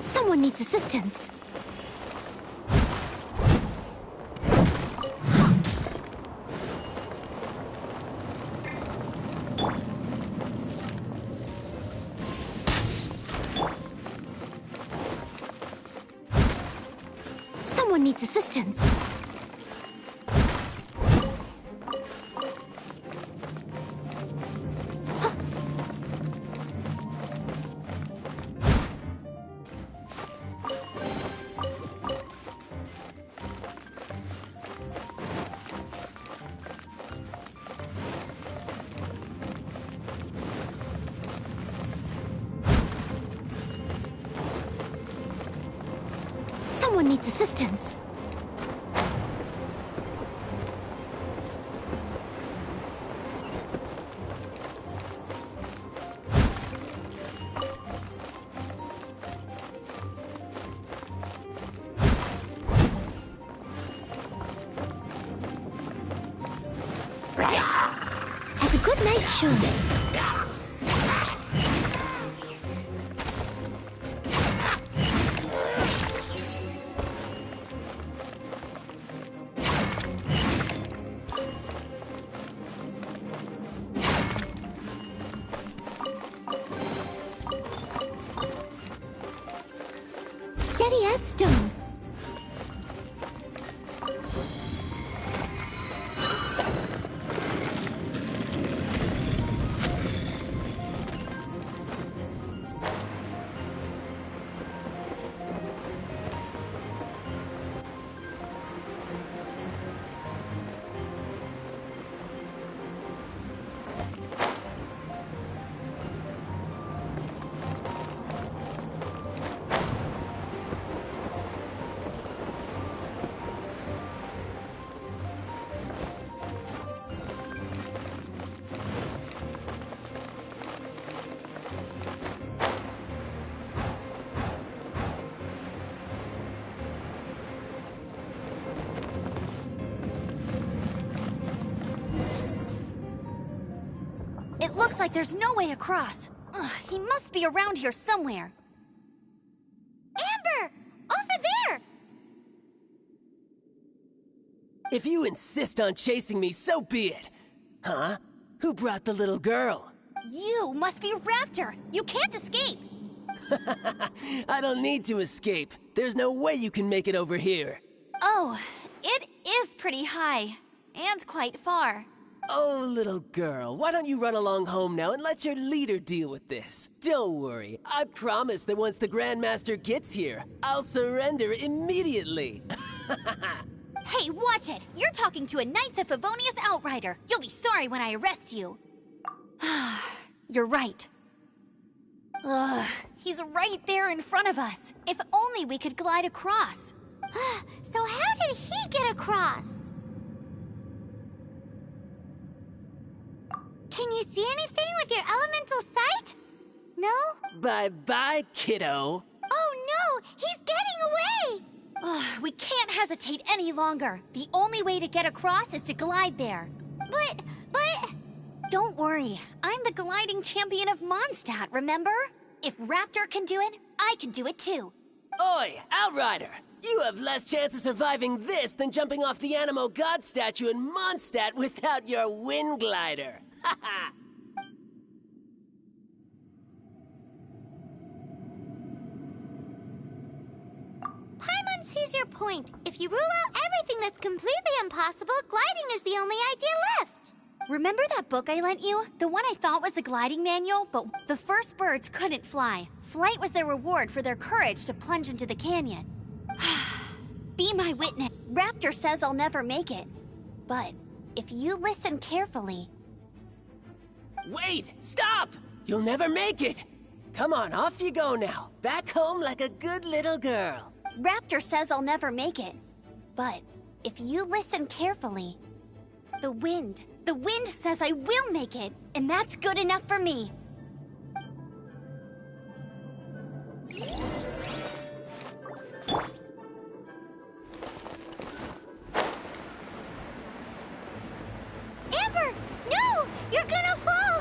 Someone needs assistance. Someone needs assistance. Someone needs assistance. As a good night should. Steady as stone. It looks like there's no way across. Ugh, he must be around here somewhere. Amber! Over there! If you insist on chasing me, so be it. Huh? Who brought the little girl? You must be Raptor! You can't escape! I don't need to escape. There's no way you can make it over here. Oh, it is pretty high. And quite far. Oh, little girl, why don't you run along home now and let your leader deal with this? Don't worry, I promise that once the Grandmaster gets here, I'll surrender immediately. Hey, watch it! You're talking to a Knights of Favonius outrider. You'll be sorry when I arrest you. You're right. Ugh, he's right there in front of us. If only we could glide across. So how did he get across? Can you see anything with your elemental sight? No? Bye-bye, kiddo. Oh no! He's getting away! Ugh, we can't hesitate any longer. The only way to get across is to glide there. But... Don't worry. I'm the gliding champion of Mondstadt, remember? If Raptor can do it, I can do it too. Oi, Outrider! You have less chance of surviving this than jumping off the Animo God statue in Mondstadt without your wind glider. Haha! Paimon sees your point. If you rule out everything that's completely impossible, gliding is the only idea left. Remember that book I lent you? The one I thought was the gliding manual, but the first birds couldn't fly. Flight was their reward for their courage to plunge into the canyon. Be my witness. Raptor says I'll never make it. But if you listen carefully... Wait! Stop! You'll never make it! Come on, off you go now. Back home like a good little girl. Raptor says I'll never make it. But if you listen carefully... The wind says I will make it, and that's good enough for me. Amber! No! You're gonna fall!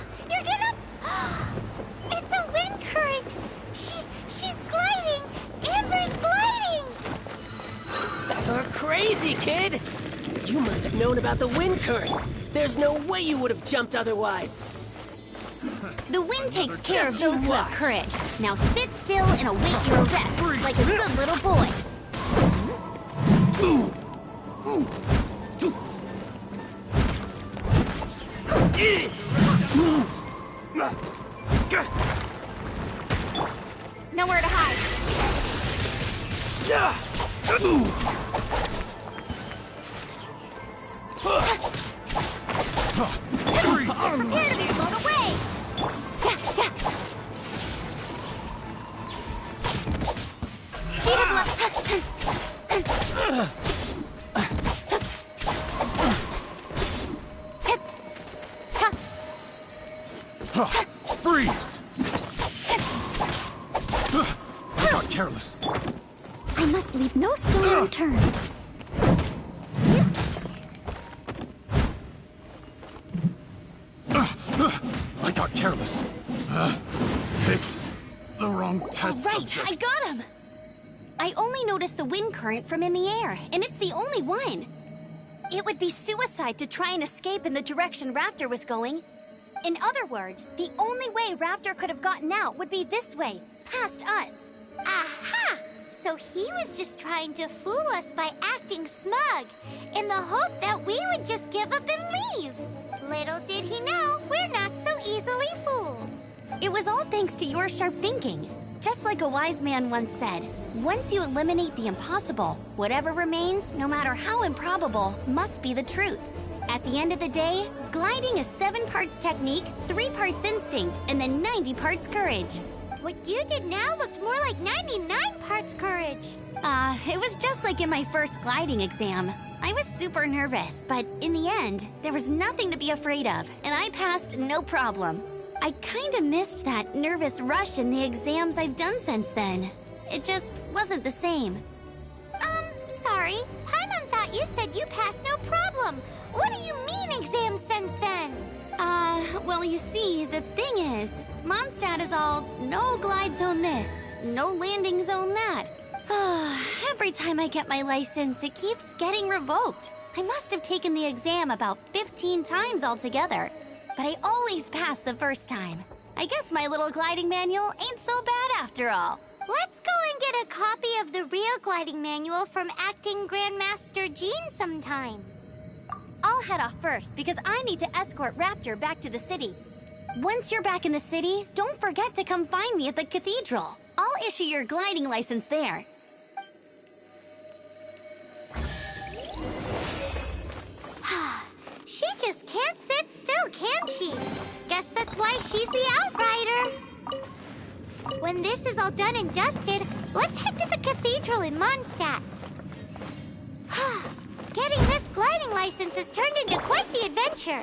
kid! You must have known about the wind current. There's no way you would have jumped otherwise. The wind takes care of Just those who have watch. courage. Now sit still and await your arrest, like a good little boy. Nowhere to hide. Prepare to be blown away. Speed up left. Freeze! I got careless. I must leave no stone unturned. I got careless. Picked the wrong test Right, subject. I got him! I only noticed the wind current from in the air, and it's the only one. It would be suicide to try and escape in the direction Raptor was going. In other words, the only way Raptor could have gotten out would be this way, past us. Aha! So he was just trying to fool us by acting smug, in the hope that we would just give up and leave. Little did he know, we're not so easily fooled. It was all thanks to your sharp thinking. Just like a wise man once said, once you eliminate the impossible, whatever remains, no matter how improbable, must be the truth. At the end of the day, gliding is 7 parts technique, 3 parts instinct, and then 90 parts courage. What you did now looked more like 99 parts courage. It was just like in my first gliding exam. I was super nervous, but in the end, there was nothing to be afraid of, and I passed no problem. I kinda missed that nervous rush in the exams I've done since then. It just wasn't the same. Sorry. Paimon thought you said you passed no problem. What do you mean exams since then? Well, you see, the thing is, Mondstadt is all no glide zone this, no landing zone that. Every time I get my license, it keeps getting revoked. I must have taken the exam about 15 times altogether, but I always pass the first time. I guess my little gliding manual ain't so bad after all. Let's go and get a copy of the real gliding manual from Acting Grandmaster Jean sometime. I'll head off first because I need to escort Raptor back to the city. Once you're back in the city, don't forget to come find me at the cathedral. I'll issue your gliding license there. She just can't sit still, can she? Guess that's why she's the Outrider. When this is all done and dusted, let's head to the cathedral in Mondstadt. Getting this gliding license has turned into quite the adventure.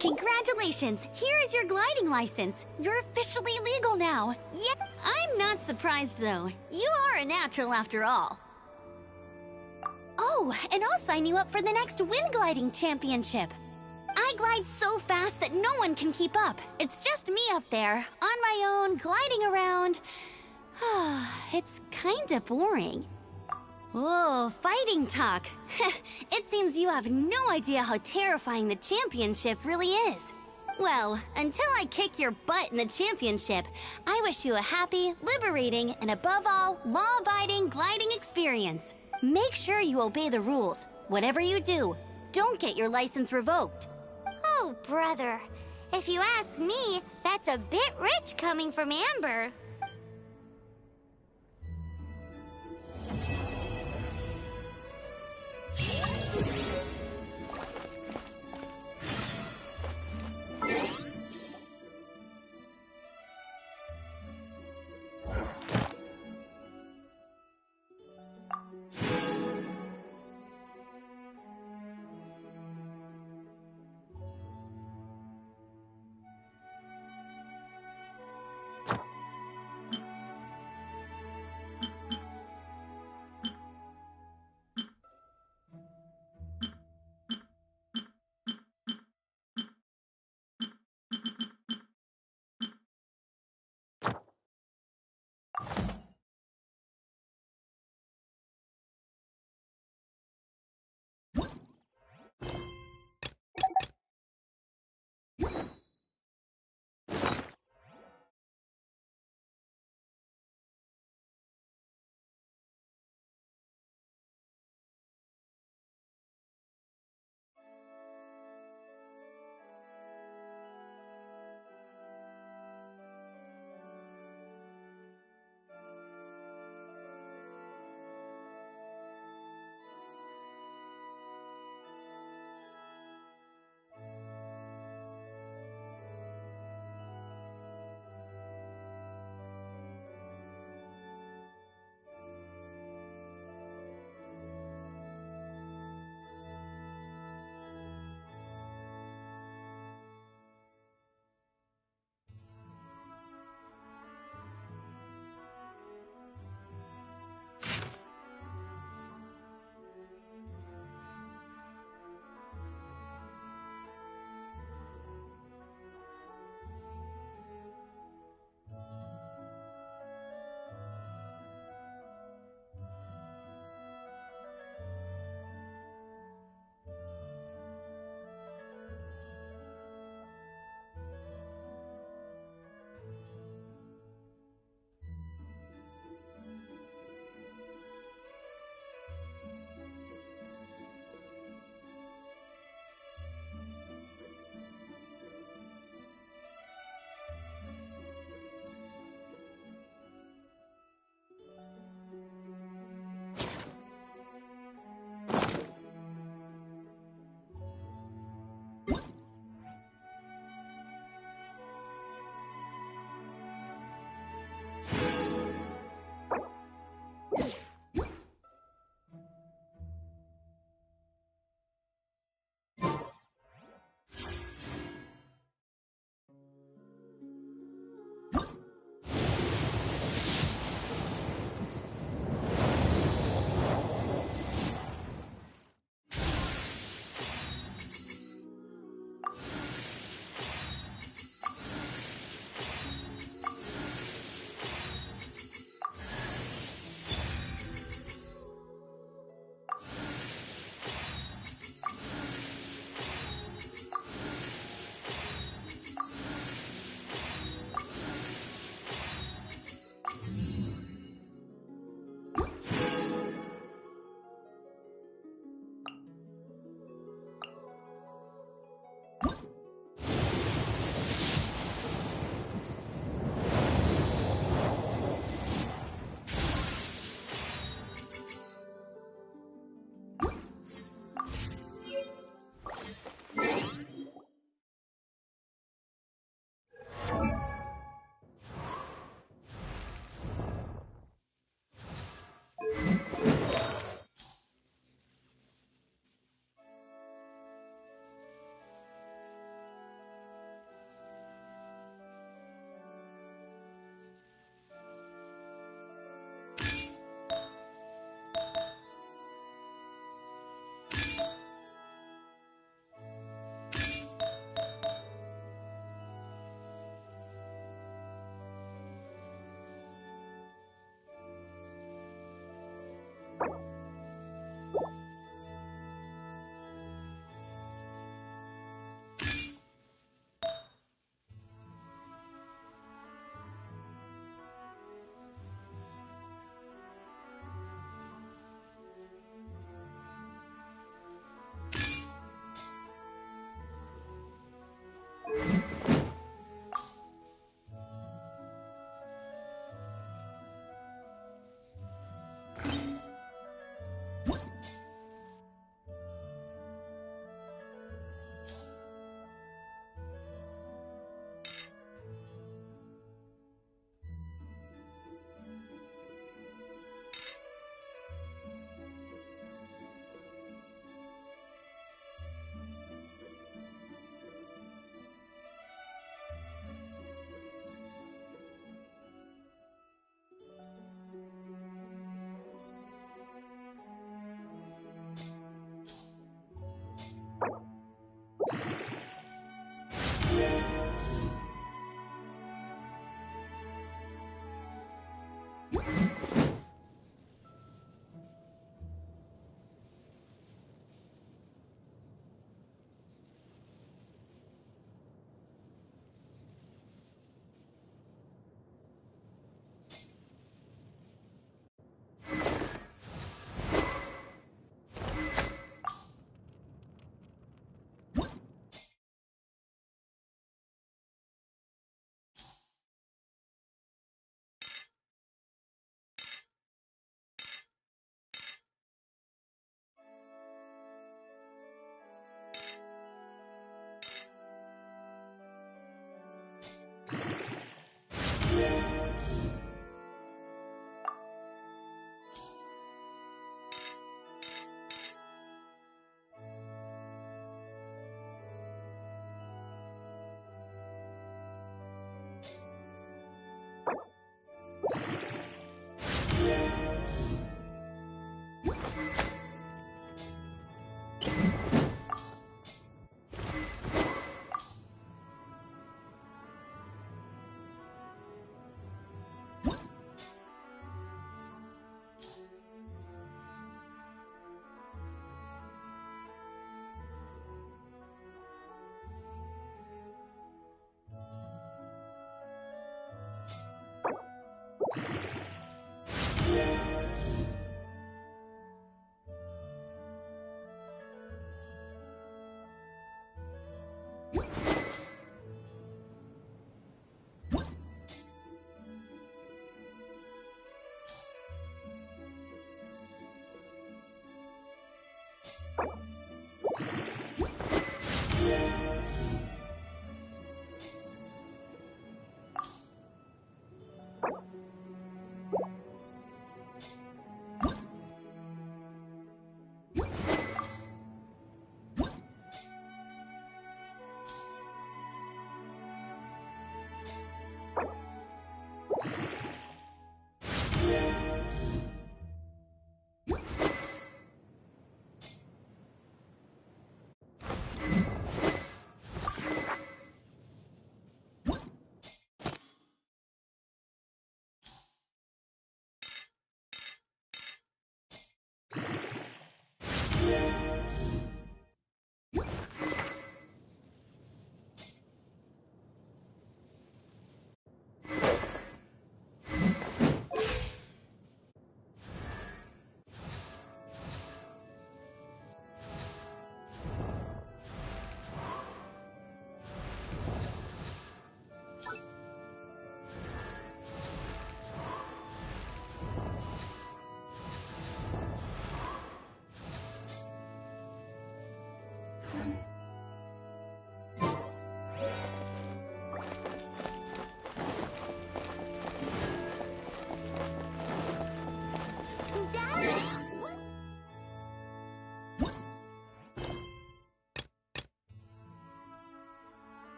Congratulations! Here is your gliding license. You're officially legal now. Yep. I'm not surprised, though. You are a natural after all. Oh, and I'll sign you up for the next wind gliding championship. I glide so fast that no one can keep up. It's just me up there, on my own, gliding around. It's kinda boring. Oh, fighting talk. It seems you have no idea how terrifying the championship really is. Well, until I kick your butt in the championship, I wish you a happy, liberating, and above all, law-abiding gliding experience. Make sure you obey the rules. Whatever you do, don't get your license revoked. Oh, brother. If you ask me, that's a bit rich coming from Amber.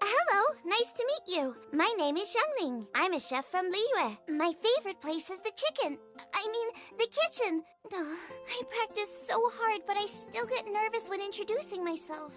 Hello, nice to meet you. My name is Xiangling. I'm a chef from Liyue. My favorite place is the the kitchen. I practice so hard, but I still get nervous when introducing myself.